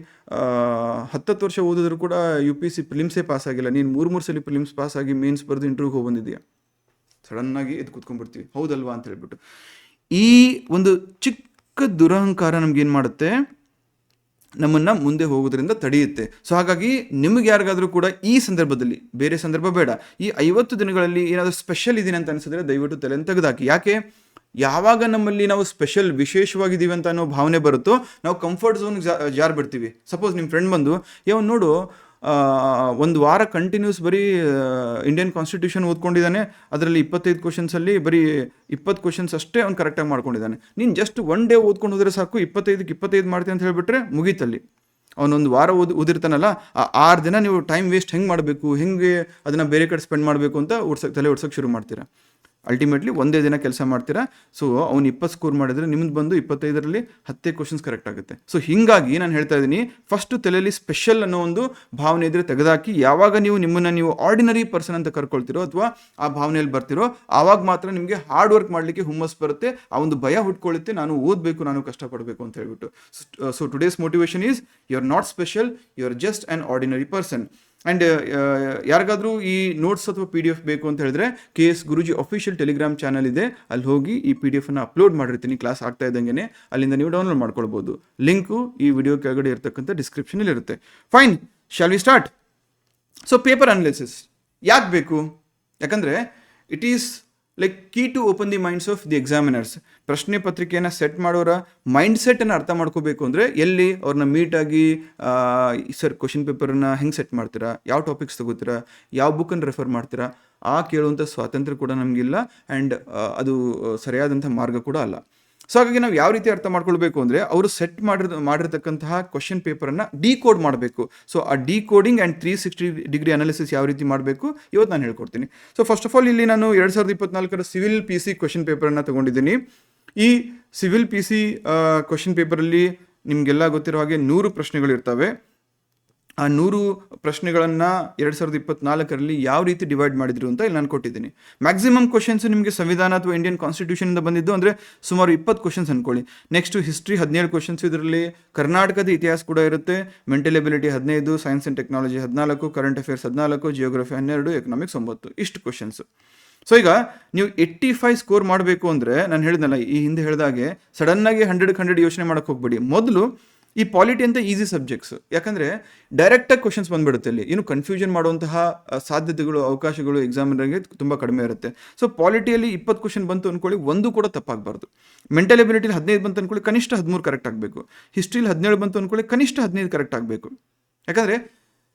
Speaker 1: 10 ವರ್ಷ ಓದಿದ್ರು ಕೂಡ UPSC ಪ್ರಿಲಿಮ್ಸೇ ಪಾಸ್ ಆಗಿಲ್ಲ. ನೀನು 3 ಸಲ ಪ್ರಿಲಿಮ್ಸ್ ಪಾಸ್ ಆಗಿ ಮೇನ್ಸ್ ಬರೆದು ಇಂಟರ್ವ್ಯೂಗೆ ಹೋಗಿ ಬಂದಿದ್ದೀಯಾ. ಸಡನ್ನಾಗಿ ಎದ್ದು ಕೂತ್ಕೊಂಡ್ಬಿಡ್ತೀವಿ, ಹೌದಲ್ವಾ ಅಂತ ಹೇಳ್ಬಿಟ್ಟು. ಈ ಒಂದು ಚಿಕ್ಕ ದುರಹಂಕಾರ ನಮ್ಗೇನು ಮಾಡುತ್ತೆ? ನಮ್ಮನ್ನು ಮುಂದೆ ಹೋಗೋದ್ರಿಂದ ತಡೆಯುತ್ತೆ. ಸೊ ಹಾಗಾಗಿ ನಿಮಗೆ ಯಾರಿಗಾದರೂ ಕೂಡ ಈ ಸಂದರ್ಭದಲ್ಲಿ, ಬೇರೆ ಸಂದರ್ಭ ಬೇಡ, ಈ 50 ದಿನಗಳಲ್ಲಿ ಏನಾದರೂ ಸ್ಪೆಷಲ್ ಇದೀನಿ ಅಂತ ಅನಿಸಿದ್ರೆ ದಯವಿಟ್ಟು ತಲೆಯನ್ನು ತೆಗೆದಾಕಿ. ಯಾಕೆ? ಯಾವಾಗ ನಮ್ಮಲ್ಲಿ ನಾವು ಸ್ಪೆಷಲ್, ವಿಶೇಷವಾಗಿದ್ದೀವಿ ಅಂತ ಅನ್ನೋ ಭಾವನೆ ಬರುತ್ತೋ, ನಾವು ಕಂಫರ್ಟ್ ಝೋನ್ಗೆ ಜಾರು ಬಿಡ್ತೀವಿ. ಸಪೋಸ್ ನಿಮ್ಮ ಫ್ರೆಂಡ್ ಬಂದು, ನೋಡು, ಒಂದು ವಾರ ಕಂಟಿನ್ಯೂಸ್ ಬರೀ ಇಂಡಿಯನ್ ಕಾನ್ಸ್ಟಿಟ್ಯೂಷನ್ ಓದ್ಕೊಂಡಿದ್ದಾನೆ, ಅದರಲ್ಲಿ 25 ಕ್ವಶನ್ಸಲ್ಲಿ ಬರೀ 20 ಕ್ವಶನ್ಸ್ ಅಷ್ಟೇ ಅವ್ನು ಕರೆಕ್ಟಾಗಿ ಮಾಡ್ಕೊಂಡಿದ್ದಾನೆ. ನೀನು ಜಸ್ಟ್ 1 ಡೇ ಓದ್ಕೊಂಡು ಹೋದರೆ ಸಾಕು, 25ಕ್ಕೆ 25 ಮಾಡ್ತೀನಿ ಅಂತ ಹೇಳಿಬಿಟ್ರೆ ಮುಗೀತಲ್ಲಿ. ಅವನೊಂದು ವಾರ ಓದಿರ್ತಾನಲ್ಲ, ಆ 6 ದಿನ ನೀವು ಟೈಮ್ ವೇಸ್ಟ್ ಹೆಂಗೆ ಮಾಡಬೇಕು, ಹೆಂಗೆ ಅದನ್ನು ಬೇರೆ ಕಡೆ ಸ್ಪೆಂಡ್ ಮಾಡಬೇಕು ಅಂತ ತಲೆ ಓಡ್ಸೋಕ್ಕೆ ಶುರು ಮಾಡ್ತೀರಾ. ಅಲ್ಟಿಮೇಟ್ಲಿ ಒಂದೇ ದಿನ ಕೆಲಸ ಮಾಡ್ತೀರಾ. ಸೊ ಅವ್ನು 20 ಸ್ಕೋರ್ ಮಾಡಿದರೆ ನಿಮ್ದು ಬಂದು 25ರಲ್ಲಿ 10 ಕ್ವಶನ್ಸ್ ಕರೆಕ್ಟ್ ಆಗುತ್ತೆ. ಸೊ ಹೀಗಾಗಿ ನಾನು ಹೇಳ್ತಾ ಇದ್ದೀನಿ, ಫಸ್ಟು ತಲೆಯಲ್ಲಿ ಸ್ಪೆಷಲ್ ಅನ್ನೋ ಒಂದು ಭಾವನೆ ಇದ್ದರೆ ತೆಗೆದಾಕಿ. ಯಾವಾಗ ನಿಮ್ಮನ್ನು ನೀವು ಆರ್ಡಿನರಿ ಪರ್ಸನ್ ಅಂತ ಕರ್ಕೊಳ್ತಿರೋ ಅಥವಾ ಆ ಭಾವನೆಯಲ್ಲಿ ಬರ್ತಿರೋ, ಆವಾಗ ಮಾತ್ರ ನಿಮಗೆ ಹಾರ್ಡ್ ವರ್ಕ್ ಮಾಡಲಿಕ್ಕೆ ಹುಮ್ಮಸ್ ಬರುತ್ತೆ. ಆ ಒಂದು ಭಯ ಹುಟ್ಕೊಳ್ಳುತ್ತೆ, ನಾನು ಓದಬೇಕು, ನಾನು ಕಷ್ಟಪಡಬೇಕು ಅಂತ ಹೇಳ್ಬಿಟ್ಟು. So today's motivation is, you are not special, you are just an ordinary person. And ಯಾರಿಗಾದರೂ ಈ ನೋಟ್ಸ್ ಅಥವಾ PDF ಬೇಕು ಅಂತ ಹೇಳಿದ್ರೆ, KS Guruji official Telegram channel ಇದೆ, ಅಲ್ಲಿ ಹೋಗಿ ಈ PDF ಅಪ್ಲೋಡ್ ಮಾಡಿರ್ತೀನಿ ಕ್ಲಾಸ್ ಆಗ್ತಾ ಇದ್ದಂಗೆ. ಅಲ್ಲಿಂದ ನೀವು ಡೌನ್ಲೋಡ್ ಮಾಡ್ಕೊಳ್ಬೋದು. ಲಿಂಕು ಈ ವಿಡಿಯೋ ಕೆಳಗಡೆ ಇರ್ತಕ್ಕಂಥ ಡಿಸ್ಕ್ರಿಪ್ಷನಲ್ಲಿ ಇರುತ್ತೆ. Fine, shall we start? So paper analysis ಯಾಕೆ ಬೇಕು? ಯಾಕಂದರೆ it is like key to open the minds of the examiners. ಪ್ರಶ್ನೆ ಪತ್ರಿಕೆಯನ್ನು ಸೆಟ್ ಮಾಡೋರ ಮೈಂಡ್ ಸೆಟ್ಟನ್ನು ಅರ್ಥ ಮಾಡ್ಕೋಬೇಕು ಅಂದರೆ, ಎಲ್ಲಿ ಅವ್ರನ್ನ ಮೀಟಾಗಿ, ಸರ್ ಕ್ವಶನ್ ಪೇಪರನ್ನು ಹೆಂಗೆ ಸೆಟ್ ಮಾಡ್ತೀರಾ, ಯಾವ ಟಾಪಿಕ್ಸ್ ತಗೋತೀರಾ, ಯಾವ ಬುಕ್ಕನ್ನು ರೆಫರ್ ಮಾಡ್ತೀರಾ, ಆ ಕೇಳುವಂಥ ಸ್ವಾತಂತ್ರ್ಯ ಕೂಡ ನಮಗಿಲ್ಲ. ಆ್ಯಂಡ್ ಅದು ಸರಿಯಾದಂಥ ಮಾರ್ಗ ಕೂಡ ಅಲ್ಲ. ಸೊ ಹಾಗಾಗಿ ನಾವು ಯಾವ ರೀತಿ ಅರ್ಥ ಮಾಡ್ಕೊಳ್ಬೇಕು ಅಂದರೆ, ಅವರು ಸೆಟ್ ಮಾಡಿರ್ತಕ್ಕಂತಹ ಕ್ವಶನ್ ಪೇಪರನ್ನು ಡಿಕೋಡ್ ಮಾಡಬೇಕು. ಸೊ ಆ ಡಿಕೋಡಿಂಗ್ ಆ್ಯಂಡ್ 360 ಡಿಗ್ರಿ ಅನಾಲಿಸಿಸ್ ಯಾವ ರೀತಿ ಮಾಡಬೇಕು ಇವತ್ತು ನಾನು ಹೇಳ್ಕೊಡ್ತೀನಿ. ಸೊ ಫಸ್ಟ್ ಆಫ್ ಆಲ್ ಇಲ್ಲಿ ನಾನು 2024 ಸಿವಿಲ್ PC ಕ್ವಶನ್ ಪೇಪರನ್ನು ತೊಗೊಂಡಿದ್ದೀನಿ. ಈ ಸಿವಿಲ್ PC ಕ್ವಶನ್ ಪೇಪರಲ್ಲಿ ನಿಮಗೆಲ್ಲ ಗೊತ್ತಿರೋ ಹಾಗೆ 100 ಪ್ರಶ್ನೆಗಳಿರ್ತವೆ. ಆ 100 ಪ್ರಶ್ನೆಗಳನ್ನು 2024ರಲ್ಲಿ ಯಾವ ರೀತಿ ಡಿವೈಡ್ ಮಾಡಿದ್ರು ಅಂತ ಇಲ್ಲಿ ನಾನು ಕೊಟ್ಟಿದ್ದೀನಿ. ಮ್ಯಾಕ್ಸಿಮಮ್ ಕ್ವಶನ್ಸ್ ನಿಮಗೆ ಸಂವಿಧಾನ ಅಥವಾ ಇಂಡಿಯನ್ ಕಾನ್ಸ್ಟಿಟ್ಯೂಷನಿಂದ ಬಂದಿದ್ದು, ಅಂದರೆ ಸುಮಾರು 20 ಕ್ವಶನ್ಸ್ ಅಂದ್ಕೊಳ್ಳಿ. ನೆಕ್ಸ್ಟು ಹಿಸ್ಟ್ರಿ 17 ಕ್ವಶನ್ಸ್, ಇದರಲ್ಲಿ ಕರ್ನಾಟಕದ ಇತಿಹಾಸ ಕೂಡ ಇರುತ್ತೆ. Mental ability 15, science and technology 14, current affairs 14, geography 12, economics 9, ಇಷ್ಟು ಕ್ವಶನ್ಸ್. ಸೊ ಈಗ ನೀವು 85 ಸ್ಕೋರ್ ಮಾಡಬೇಕು ಅಂದರೆ, ನಾನು ಹೇಳಿದ್ನಲ್ಲ ಈ ಹಿಂದೆ ಹೇಳಿದಾಗೆ, ಸಡನ್ನಾಗಿ 100 ಯೋಚನೆ ಮಾಡೋಕ್ಕೆ ಹೋಗ್ಬೇಡಿ. ಮೊದಲು ಈ ಪಾಲಿಟಿ ಅಂತ ಈಸಿ ಸಬ್ಜೆಕ್ಟ್ಸ್, ಯಾಕಂದರೆ ಡೈರೆಕ್ಟಾಗಿ ಕ್ವಶನ್ಸ್ ಬಂದುಬಿಡುತ್ತೆ. ಅಲ್ಲಿ ಏನು ಕನ್ಫ್ಯೂಷನ್ ಮಾಡುವಂತಹ ಸಾಧ್ಯತೆಗಳು, ಅವಕಾಶಗಳು ಎಕ್ಸಾಮಿನರ್ಗೆ ತುಂಬ ಕಡಿಮೆ ಇರುತ್ತೆ. ಸೊ ಪಾಲಿಟಿಯಲ್ಲಿ 20 ಕ್ವಶನ್ ಬಂತು ಅಂದ್ಕೊಳ್ಳಿ, ಒಂದು ಕೂಡ ತಪ್ಪಾಗಬಾರ್ದು. ಮೆಂಟಲ್ ಎಬಿಲಿಟಿಲಿ 15 ಬಂತು ಅಂದ್ಕೊಳ್ಳಿ, ಕನಿಷ್ಠ 13 ಕರೆಕ್ಟ್ ಆಗಬೇಕು. ಹಿಸ್ಟ್ರಿಲಿ 17 ಬಂತು ಅಂದ್ಕೊಳ್ಳಿ, ಕನಿಷ್ಠ 15 ಕರೆಕ್ಟ್ ಆಗಬೇಕು. ಯಾಕಂದರೆ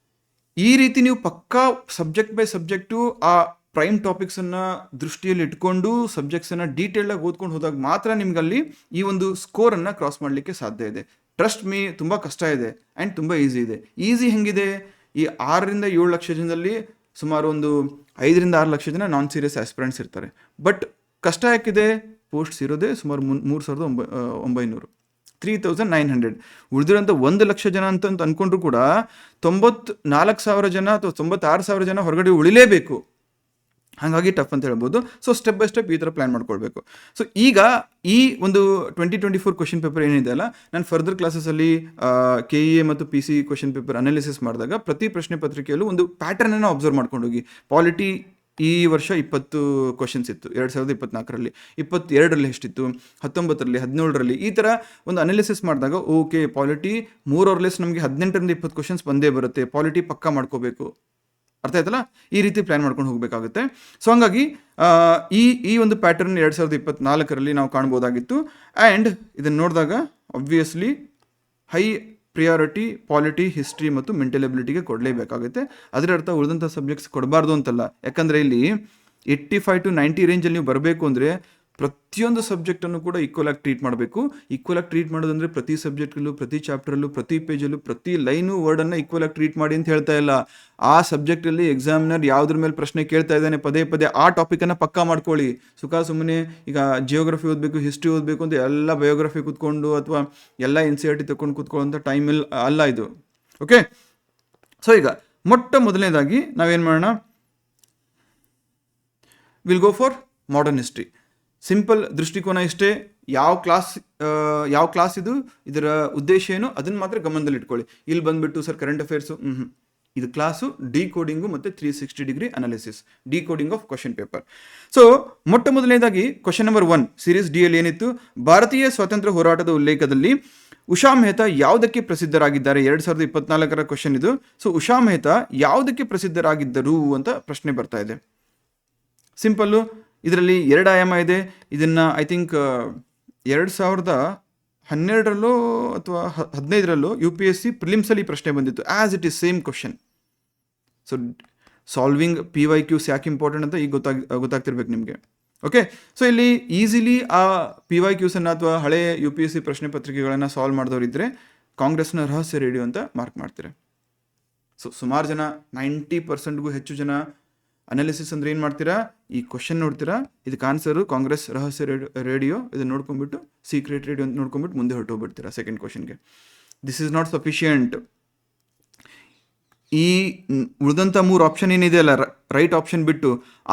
Speaker 1: ಈ ರೀತಿ ನೀವು ಪಕ್ಕಾ ಸಬ್ಜೆಕ್ಟ್ ಬೈ ಸಬ್ಜೆಕ್ಟು ಆ ಪ್ರೈಮ್ ಟಾಪಿಕ್ಸನ್ನು ದೃಷ್ಟಿಯಲ್ಲಿ ಇಟ್ಕೊಂಡು ಸಬ್ಜೆಕ್ಟ್ಸನ್ನು ಡೀಟೇಲ್ಡಾಗಿ ಓದ್ಕೊಂಡು ಹೋದಾಗ ಮಾತ್ರ ನಿಮ್ಗಲ್ಲಿ ಈ ಒಂದು ಸ್ಕೋರನ್ನು ಕ್ರಾಸ್ ಮಾಡಲಿಕ್ಕೆ ಸಾಧ್ಯ ಇದೆ. ಟ್ರಸ್ಟ್ ಮೀ, ತುಂಬ ಕಷ್ಟ ಇದೆ ಆ್ಯಂಡ್ ತುಂಬ ಈಸಿ ಇದೆ. ಈಸಿ ಹೆಂಗಿದೆ? ಈ 6ರಿಂದ 7 ಲಕ್ಷ ಜನದಲ್ಲಿ ಸುಮಾರು ಒಂದು 5ರಿಂದ 6 ಲಕ್ಷ ಜನ ನಾನ್ ಸೀರಿಯಸ್ ಆಸ್ಪಿರೆಂಟ್ಸ್ ಇರ್ತಾರೆ. ಬಟ್ ಕಷ್ಟ ಯಾಕಿದೆ? ಪೋಸ್ಟ್ಸ್ ಇರೋದೇ ಸುಮಾರು 3,900. 3900. ಉಳಿದಿರೋಂಥ 1,00,000 ಜನ ಅಂತ ಅಂದ್ಕೊಂಡ್ರು ಕೂಡ 94,000 ಜನ ಅಥವಾ 96,000 ಜನ ಹೊರಗಡೆ ಉಳಿಲೇಬೇಕು. ಹಾಗಾಗಿ ಟಫ್ ಅಂತ ಹೇಳ್ಬೋದು. ಸೊ ಸ್ಟೆಪ್ ಬೈ ಸ್ಟೆಪ್ ಈ ಥರ ಪ್ಲ್ಯಾನ್ ಮಾಡ್ಕೊಳ್ಬೇಕು. ಸೊ ಈಗ ಈ ಒಂದು 2024 ಕ್ವಶನ್ ಪೇಪರ್ ಏನಿದೆ ಅಲ್ಲ, ನಾನು ಫರ್ದರ್ ಕ್ಲಾಸಸಲ್ಲಿ KEA ಮತ್ತು PC ಕ್ವಶನ್ ಪೇಪರ್ ಅನಾಲಿಸಿಸ್ ಮಾಡಿದಾಗ ಪ್ರತಿ ಪ್ರಶ್ನೆ ಪತ್ರಿಕೆಯಲ್ಲೂ ಒಂದು ಪ್ಯಾಟರ್ನನ್ನು ಅಬ್ಸರ್ವ್ ಮಾಡ್ಕೊಂಡು ಹೋಗಿ. ಪಾಲಿಟಿ ಈ ವರ್ಷ 20 ಕ್ವಶನ್ಸ್ ಇತ್ತು 2024ರಲ್ಲಿ, 22ರಲ್ಲಿ ಎಷ್ಟಿತ್ತು, 19ರಲ್ಲಿ, 17ರಲ್ಲಿ, ಈ ಥರ ಒಂದು ಅನಾಲಿಸಿಸ್ ಮಾಡಿದಾಗ okay polity more or less ನಮಗೆ 18ರಿಂದ 20 ಕ್ವಶನ್ಸ್ ಬಂದೇ ಬರುತ್ತೆ, ಪಾಲಿಟಿ ಪಕ್ಕಾ ಮಾಡ್ಕೋಬೇಕು. ಅರ್ಥ ಆಯ್ತಲ್ಲ? ಈ ರೀತಿ ಪ್ಲ್ಯಾನ್ ಮಾಡ್ಕೊಂಡು ಹೋಗಬೇಕಾಗುತ್ತೆ. ಸೊ ಹಂಗಾಗಿ ಈ ಒಂದು ಪ್ಯಾಟರ್ನ್ 2024ರಲ್ಲಿ ನಾವು ಕಾಣ್ಬೋದಾಗಿತ್ತು. ಆ್ಯಂಡ್ ಇದನ್ನು ನೋಡಿದಾಗ obviously high priority polity, history ಮತ್ತು ಮೆಂಟಲ್ ಎಬಿಲಿಟಿಗೆ ಕೊಡಲೇಬೇಕಾಗುತ್ತೆ. ಅದರ ಅರ್ಥ ಉಳಿದಂಥ ಸಬ್ಜೆಕ್ಟ್ಸ್ ಕೊಡಬಾರ್ದು ಅಂತಲ್ಲ. ಯಾಕಂದರೆ ಇಲ್ಲಿ 85 to 90 ರೇಂಜಲ್ಲಿ ನೀವು ಬರಬೇಕು ಅಂದರೆ ಪ್ರತಿಯೊಂದು ಸಬ್ಜೆಕ್ಟನ್ನು ಕೂಡ ಈಕ್ವಲ್ ಆಗಿ ಟ್ರೀಟ್ ಮಾಡಬೇಕು. ಈಕ್ವಲ್ ಆಗಿ ಟ್ರೀಟ್ ಮಾಡೋದಂದರೆ ಪ್ರತಿ ಸಬ್ಜೆಕ್ಟಲ್ಲೂ, ಪ್ರತಿ ಚಾಪ್ಟರಲ್ಲೂ, ಪ್ರತಿ ಪೇಜಲ್ಲೂ, ಪ್ರತಿ ಲೈನು ವರ್ಡನ್ನು ಈಕ್ವಲ್ ಆಗಿ ಟ್ರೀಟ್ ಮಾಡಿ ಅಂತ ಹೇಳ್ತಾ ಇಲ್ಲ. ಆ ಸಬ್ಜೆಕ್ಟಲ್ಲಿ ಎಕ್ಸಾಮಿನರ್ ಯಾವುದ್ರ ಮೇಲೆ ಪ್ರಶ್ನೆ ಕೇಳ್ತಾ ಇದ್ದಾನೆ ಪದೇ ಪದೇ ಆ ಟಾಪಿಕನ್ನು ಪಕ್ಕಾ ಮಾಡ್ಕೊಳ್ಳಿ. ಸುಮ್ಮನೆ ಈಗ ಜಿಯೋಗ್ರಫಿ ಓದಬೇಕು, ಹಿಸ್ಟ್ರಿ ಓದಬೇಕು ಅಂತ ಎಲ್ಲ ಬಯೋಗ್ರಫಿ ಕೂತ್ಕೊಂಡು ಅಥವಾ ಎಲ್ಲ NCERT ತಗೊಂಡು ಕೂತ್ಕೊಳ್ಳೋಂಥ ಟೈಮಲ್ಲಿ ಅಲ್ಲ ಇದು. ಓಕೆ, ಸೊ ಈಗ ಮೊದಲನೇದಾಗಿ ನಾವೇನು ಮಾಡೋಣ, will go for modern history. Simple ದೃಷ್ಟಿಕೋನ ಇಷ್ಟೇ. ಯಾವ ಕ್ಲಾಸ್ ಇದು, ಇದರ ಉದ್ದೇಶ ಏನು, ಅದನ್ನು ಮಾತ್ರ ಗಮನದಲ್ಲಿ ಇಟ್ಕೊಳ್ಳಿ. ಇಲ್ಲಿ ಬಂದುಬಿಟ್ಟು ಸರ್ ಕರೆಂಟ್ ಅಫೇರ್ಸು, ಇದು ಕ್ಲಾಸು ಡಿಕೋಡಿಂಗು ಮತ್ತು 360 degree analysis, decoding of question paper. So ಮೊದಲನೇದಾಗಿ ಕ್ವಶನ್ ನಂಬರ್ 1 ಸೀರೀಸ್ ಡಿ ಅಲ್ಲಿ ಏನಿತ್ತು, ಭಾರತೀಯ ಸ್ವಾತಂತ್ರ್ಯ ಹೋರಾಟದ ಉಲ್ಲೇಖದಲ್ಲಿ ಉಷಾ ಮೆಹ್ತಾ ಯಾವುದಕ್ಕೆ ಪ್ರಸಿದ್ಧರಾಗಿದ್ದಾರೆ? 2024ರ ಕ್ವಶನ್ ಇದು. ಸೊ ಉಷಾ ಮೆಹ್ತಾ ಯಾವುದಕ್ಕೆ ಪ್ರಸಿದ್ಧರಾಗಿದ್ದರು ಅಂತ ಪ್ರಶ್ನೆ ಬರ್ತಾ ಇದೆ. ಸಿಂಪಲ್ಲು, ಇದರಲ್ಲಿ 2 ಆಯಾಮ ಇದೆ. ಇದನ್ನು ಐ ಥಿಂಕ್ 2012ರಲ್ಲೋ ಅಥವಾ 15ರಲ್ಲೋ UPSC ಪ್ರಿಲಿಮ್ಸಲ್ಲಿ ಪ್ರಶ್ನೆ ಬಂದಿತ್ತು. As it is same question. So solving PYQs ಯಾಕೆ ಇಂಪಾರ್ಟೆಂಟ್ ಅಂತ ಈಗ ಗೊತ್ತಾಗ್ತಿರ್ಬೇಕು ನಿಮಗೆ. ಓಕೆ, ಸೊ ಇಲ್ಲಿ ಈಸಿಲಿ ಆ PYQಸನ್ನು ಅಥವಾ ಹಳೆಯ UPSC ಪ್ರಶ್ನೆ ಪತ್ರಿಕೆಗಳನ್ನು ಸಾಲ್ವ್ ಮಾಡಿದವರಿದ್ದರೆ ಕಾಂಗ್ರೆಸ್ನ ರಹಸ್ಯ ರೇಡಿಯೋ ಅಂತ ಮಾರ್ಕ್ ಮಾಡ್ತಾರೆ. ಸೊ ಸುಮಾರು ಜನ 90%ಗೂ ಹೆಚ್ಚು ಜನ ಅನಾಲಿಸಿಸ್ ಅಂದರೆ ಏನು ಮಾಡ್ತೀರಾ, ಈ ಕ್ವಶನ್ ನೋಡ್ತೀರಾ, ಇದಕ್ಕೆ ಆನ್ಸರು ಕಾಂಗ್ರೆಸ್ ರಹಸ್ಯ ರೇಡಿಯೋ, ಇದನ್ನು ನೋಡ್ಕೊಂಡ್ಬಿಟ್ಟು ಸೀಕ್ರೆಟ್ ರೇಡಿಯೋ ಅಂತ ನೋಡ್ಕೊಂಡ್ಬಿಟ್ಟು ಮುಂದೆ ಹೊರಟೋಗ್ಬಿಡ್ತೀರಾ ಸೆಕೆಂಡ್ ಕ್ವಶನ್ಗೆ. This is not sufficient. ಈ ಉಳಿದಂಥ 3 ಆಪ್ಷನ್ ಏನಿದೆ ಅಲ್ಲ, ರೈಟ್ ಆಪ್ಷನ್ ಬಿಟ್ಟು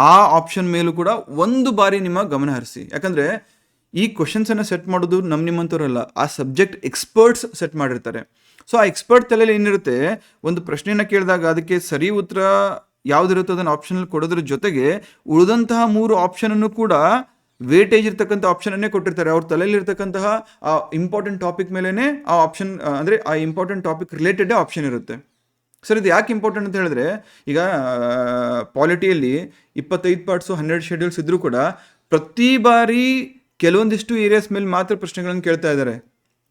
Speaker 1: ಆ ಆಪ್ಷನ್ ಮೇಲೂ ಕೂಡ ಒಂದು ಬಾರಿ ನಿಮ್ಮ ಗಮನ ಹರಿಸಿ. ಯಾಕಂದರೆ ಈ ಕ್ವಶನ್ಸನ್ನು ಸೆಟ್ ಮಾಡೋದು ನಿಮ್ಮಂಥವ್ರಲ್ಲ, ಆ ಸಬ್ಜೆಕ್ಟ್ ಎಕ್ಸ್ಪರ್ಟ್ಸ್ ಸೆಟ್ ಮಾಡಿರ್ತಾರೆ. ಸೊ ಆ ಎಕ್ಸ್ಪರ್ಟ್ ತಲೆಯಲ್ಲಿ ಏನಿರುತ್ತೆ, ಒಂದು ಪ್ರಶ್ನೆಯನ್ನು ಕೇಳಿದಾಗ ಅದಕ್ಕೆ ಸರಿ ಉತ್ತರ ಯಾವುದಿರುತ್ತೋ ಅದನ್ನು ಆಪ್ಷನಲ್ಲಿ ಕೊಡೋದ್ರ ಜೊತೆಗೆ ಉಳಿದಂತಹ 3 ಆಪ್ಷನನ್ನು ಕೂಡ ವೇಟೇಜ್ ಇರ್ತಕ್ಕಂಥ ಆಪ್ಷನನ್ನೇ ಕೊಟ್ಟಿರ್ತಾರೆ. ಅವ್ರ ತಲೆಯಲ್ಲಿ ಇರ್ತಕ್ಕಂತಹ ಆ ಇಂಪಾರ್ಟೆಂಟ್ ಟಾಪಿಕ್ ಮೇಲೇ ಆ ಆಪ್ಷನ್, ಅಂದರೆ ಆ ಇಂಪಾರ್ಟೆಂಟ್ ಟಾಪಿಕ್ ರಿಲೇಟೆಡೇ ಆಪ್ಷನ್ ಇರುತ್ತೆ. ಸರ್ ಇದು ಯಾಕೆ ಇಂಪಾರ್ಟೆಂಟ್ ಅಂತ ಹೇಳಿದ್ರೆ, ಈಗ ಪಾಲಿಟಿಯಲ್ಲಿ 25 ಪಾರ್ಟ್ಸು 12 ಶೆಡ್ಯೂಲ್ಸ್ ಇದ್ದರೂ ಕೂಡ ಪ್ರತಿ ಬಾರಿ ಕೆಲವೊಂದಿಷ್ಟು ಏರಿಯಾಸ್ ಮೇಲೆ ಮಾತ್ರ ಪ್ರಶ್ನೆಗಳನ್ನು ಕೇಳ್ತಾ ಇದ್ದಾರೆ.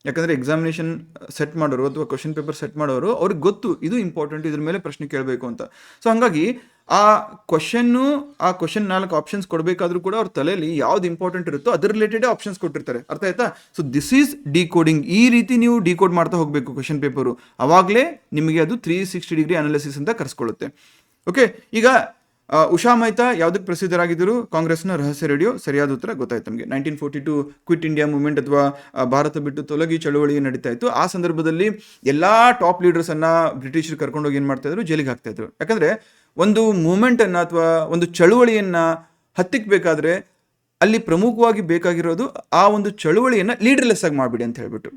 Speaker 1: ಯಾಕಂದರೆ ಎಕ್ಸಾಮಿನೇಷನ್ ಸೆಟ್ ಮಾಡೋರು ಅಥವಾ ಕ್ವಶನ್ ಪೇಪರ್ ಸೆಟ್ ಮಾಡೋರು ಅವ್ರಿಗೆ ಗೊತ್ತು ಇದು ಇಂಪಾರ್ಟೆಂಟ್, ಇದ್ರ ಮೇಲೆ ಪ್ರಶ್ನೆ ಕೇಳಬೇಕು ಅಂತ. ಸೊ ಹಾಗಾಗಿ ಆ ಕ್ವಶನ್ 4 ಆಪ್ಷನ್ಸ್ ಕೊಡಬೇಕಾದ್ರೂ ಕೂಡ ಅವ್ರ ತಲೆಯಲ್ಲಿ ಯಾವ್ದು ಇಂಪಾರ್ಟೆಂಟ್ ಇರುತ್ತೋ ಅದ್ರ ರಿಲೇಟೆಡ್ ಆಪ್ಷನ್ಸ್ ಕೊಟ್ಟಿರ್ತಾರೆ. ಅರ್ಥ ಆಯ್ತಾ? So this is decoding. ಈ ರೀತಿ ನೀವು ಡಿಕೋಡ್ ಮಾಡ್ತಾ ಹೋಗಬೇಕು ಕ್ವಶನ್ ಪೇಪರು, ಅವಾಗಲೇ ನಿಮಗೆ ಅದು 360 ಡಿಗ್ರಿ ಅನಾಲಿಸಿಸ್ ಅಂತ ಕರೆಸ್ಕೊಳ್ಳುತ್ತೆ. ಓಕೆ, ಈಗ ಉಷಾ ಮೆಹ್ತಾ ಯಾವುದಕ್ಕೆ ಪ್ರಸಿದ್ಧರಾಗಿದ್ದರು? ಕಾಂಗ್ರೆಸ್ನ ರಹಸ್ಯ ರೇಡಿಯೋ. ಸರಿಯಾದ ಉತ್ತರ ಗೊತ್ತಾಯ್ತು ನಮಗೆ. 1942 ಕ್ವಿಟ್ ಇಂಡಿಯಾ ಮೂವ್ಮೆಂಟ್ ಅಥವಾ ಭಾರತ ಬಿಟ್ಟು ತೊಲಗಿ ಚಳವಳಿ ನಡೀತಾ ಇತ್ತು. ಆ ಸಂದರ್ಭದಲ್ಲಿ ಎಲ್ಲ ಟಾಪ್ ಲೀಡರ್ಸನ್ನು ಬ್ರಿಟಿಷರು ಕರ್ಕೊಂಡೋಗಿ ಏನು ಮಾಡ್ತಾಯಿದ್ರು, ಜೈಲಿಗೆ ಹಾಕ್ತಾಯಿದ್ರು. ಯಾಕಂದರೆ ಒಂದು ಮೂಮೆಂಟನ್ನು ಅಥವಾ ಒಂದು ಚಳುವಳಿಯನ್ನು ಹತ್ತಿಕ್ಕಬೇಕಾದ್ರೆ ಅಲ್ಲಿ ಪ್ರಮುಖವಾಗಿ ಬೇಕಾಗಿರೋದು ಆ ಒಂದು ಚಳುವಳಿಯನ್ನು ಲೀಡರ್ಲೆಸ್ ಆಗಿ ಮಾಡಿಬಿಡಿ ಅಂತ ಹೇಳ್ಬಿಟ್ಟು.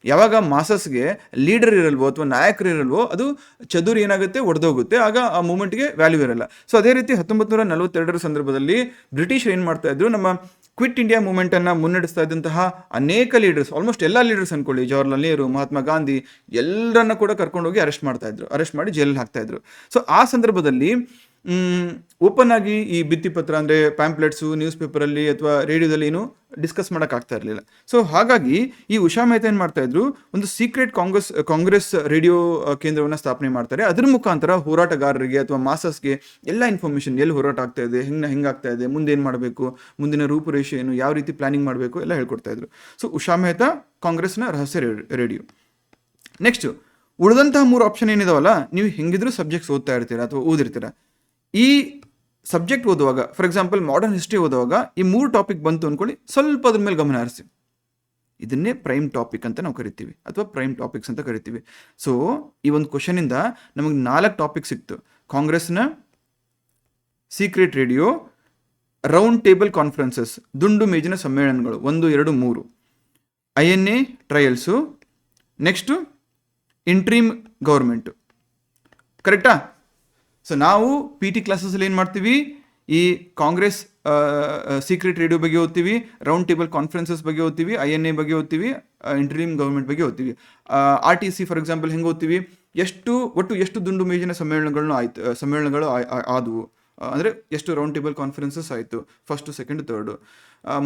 Speaker 1: ಯಾವಾಗ ಮಾಸಸ್ಗೆ ಲೀಡರ್ ಇರಲ್ವೋ ಅಥವಾ ನಾಯಕರು ಇರಲ್ವೋ ಅದು ಚದುರು ಏನಾಗುತ್ತೆ, ಒಡೆದೋಗುತ್ತೆ, ಆಗ ಆ ಮೂಮೆಂಟ್ಗೆ ವ್ಯಾಲ್ಯೂ ಇರಲ್ಲ. ಸೊ ಅದೇ ರೀತಿ 1942ರ ಸಂದರ್ಭದಲ್ಲಿ ಬ್ರಿಟಿಷರು ಏನು ಮಾಡ್ತಾ ಇದ್ರು, ನಮ್ಮ ಕ್ವಿಟ್ ಇಂಡಿಯಾ ಮೂವ್ಮೆಂಟನ್ನು ಮುನ್ನಡೆಸ್ತಾ ಇದ್ದಂತಹ ಅನೇಕ ಲೀಡರ್ಸ್, ಆಲ್ಮೋಸ್ಟ್ ಎಲ್ಲ ಲೀಡರ್ಸ್ ಅಂದ್ಕೊಳ್ಳಿ, ಜವಾಹರ್ಲಾಲ್ ನೆಹರು, ಮಹಾತ್ಮ ಗಾಂಧಿ, ಎಲ್ಲರನ್ನ ಕೂಡ ಕರ್ಕೊಂಡೋಗಿ ಅರೆಸ್ಟ್ ಮಾಡಿ ಜೈಲಲ್ಲಿ ಹಾಕ್ತಾಯಿದ್ರು. ಸೊ ಆ ಸಂದರ್ಭದಲ್ಲಿ ಓಪನ್ ಆಗಿ ಈ ಭಿತ್ತಿಪತ್ರ ಅಂದರೆ ಪ್ಯಾಂಪ್ಲೆಟ್ಸು ನ್ಯೂಸ್ ಪೇಪರಲ್ಲಿ ಅಥವಾ ರೇಡಿಯೋದಲ್ಲಿ ಏನು ಡಿಸ್ಕಸ್ ಮಾಡೋಕ್ಕಾಗ್ತಾ ಇರಲಿಲ್ಲ. ಸೊ ಹಾಗಾಗಿ ಈ ಉಷಾ ಮೆಹ್ತಾ ಏನು ಮಾಡ್ತಾಯಿದ್ರು, ಒಂದು ಸೀಕ್ರೆಟ್ ಕಾಂಗ್ರೆಸ್ ರೇಡಿಯೋ ಕೇಂದ್ರವನ್ನು ಸ್ಥಾಪನೆ ಮಾಡ್ತಾರೆ. ಅದ್ರ ಮುಖಾಂತರ ಹೋರಾಟಗಾರರಿಗೆ ಅಥವಾ ಮಾಸಸ್ಗೆ ಎಲ್ಲ ಇನ್ಫಾರ್ಮೇಷನ್, ಎಲ್ಲಿ ಹೋರಾಟ ಆಗ್ತಾ ಇದೆ, ಹೆಂಗಾಗ್ತಾ ಇದೆ, ಮುಂದೆ ಏನು ಮಾಡಬೇಕು, ಮುಂದಿನ ರೂಪುರೇಷೆ ಏನು, ಯಾವ ರೀತಿ ಪ್ಲಾನಿಂಗ್ ಮಾಡಬೇಕು ಎಲ್ಲ ಹೇಳ್ಕೊಡ್ತಾಯಿದ್ರು. ಸೊ ಉಷಾ ಮೆಹ್ತಾ ಕಾಂಗ್ರೆಸ್ನ ರಹಸ್ಯ ರೇಡಿಯೋ. ನೆಕ್ಸ್ಟು ಉಳಿದಂತಹ 3 ಆಪ್ಷನ್ ಏನಿದಾವಲ್ಲ, ನೀವು ಹೆಂಗಿದ್ರು ಸಬ್ಜೆಕ್ಟ್ಸ್ ಓದ್ತಾ ಇರ್ತೀರಾ ಅಥವಾ ಓದಿರ್ತೀರ. ಈ ಸಬ್ಜೆಕ್ಟ್ ಓದುವಾಗ, ಫಾರ್ ಎಕ್ಸಾಂಪಲ್ ಮಾಡರ್ನ್ ಹಿಸ್ಟ್ರಿ ಓದುವಾಗ ಈ 3 ಟಾಪಿಕ್ ಬಂತು ಅಂದ್ಕೊಳ್ಳಿ, ಸ್ವಲ್ಪ ಅದ್ರ ಮೇಲೆ ಗಮನ ಹರಿಸಿ. ಇದನ್ನೇ ಪ್ರೈಮ್ ಟಾಪಿಕ್ ಅಂತ ನಾವು ಕರಿತೀವಿ, ಅಥವಾ ಪ್ರೈಮ್ ಟಾಪಿಕ್ಸ್ ಅಂತ ಕರಿತೀವಿ. ಸೊ ಈ ಒಂದು ಕ್ವಶನಿಂದ ನಮಗೆ 4 ಟಾಪಿಕ್ ಸಿಕ್ತು. ಕಾಂಗ್ರೆಸ್ನ secret radio, round table conferences, ದುಂಡು ಮೇಜಿನ ಸಮ್ಮೇಳನಗಳು 1, 2, 3, INA trials, next interim government. ಕರೆಕ್ಟಾ? ಸೊ ನಾವು ಪಿ ಟಿ ಕ್ಲಾಸಸ್ಸಲ್ಲಿ ಏನು ಮಾಡ್ತೀವಿ, ಈ ಕಾಂಗ್ರೆಸ್ ಸೀಕ್ರೆಟ್ ರೇಡಿಯೋ ಬಗ್ಗೆ ಓದ್ತೀವಿ, ರೌಂಡ್ ಟೇಬಲ್ ಕಾನ್ಫರೆನ್ಸಸ್ ಬಗ್ಗೆ ಓದ್ತೀವಿ, INA ಬಗ್ಗೆ ಓದ್ತೀವಿ, ಇಂಟ್ರೀಮ್ ಗೌರ್ಮೆಂಟ್ ಬಗ್ಗೆ ಓದ್ತೀವಿ. RTC ಫಾರ್ ಎಕ್ಸಾಂಪಲ್ ಹೆಂಗೆ ಓದ್ತೀವಿ, ಒಟ್ಟು ಎಷ್ಟು ದುಂಡು ಮೇಜಿನ ಸಮ್ಮೇಳನಗಳು ಆದವು, ಅಂದರೆ ಎಷ್ಟು ರೌಂಡ್ ಟೇಬಲ್ ಕಾನ್ಫರೆನ್ಸಸ್ ಆಯಿತು, first, second, third.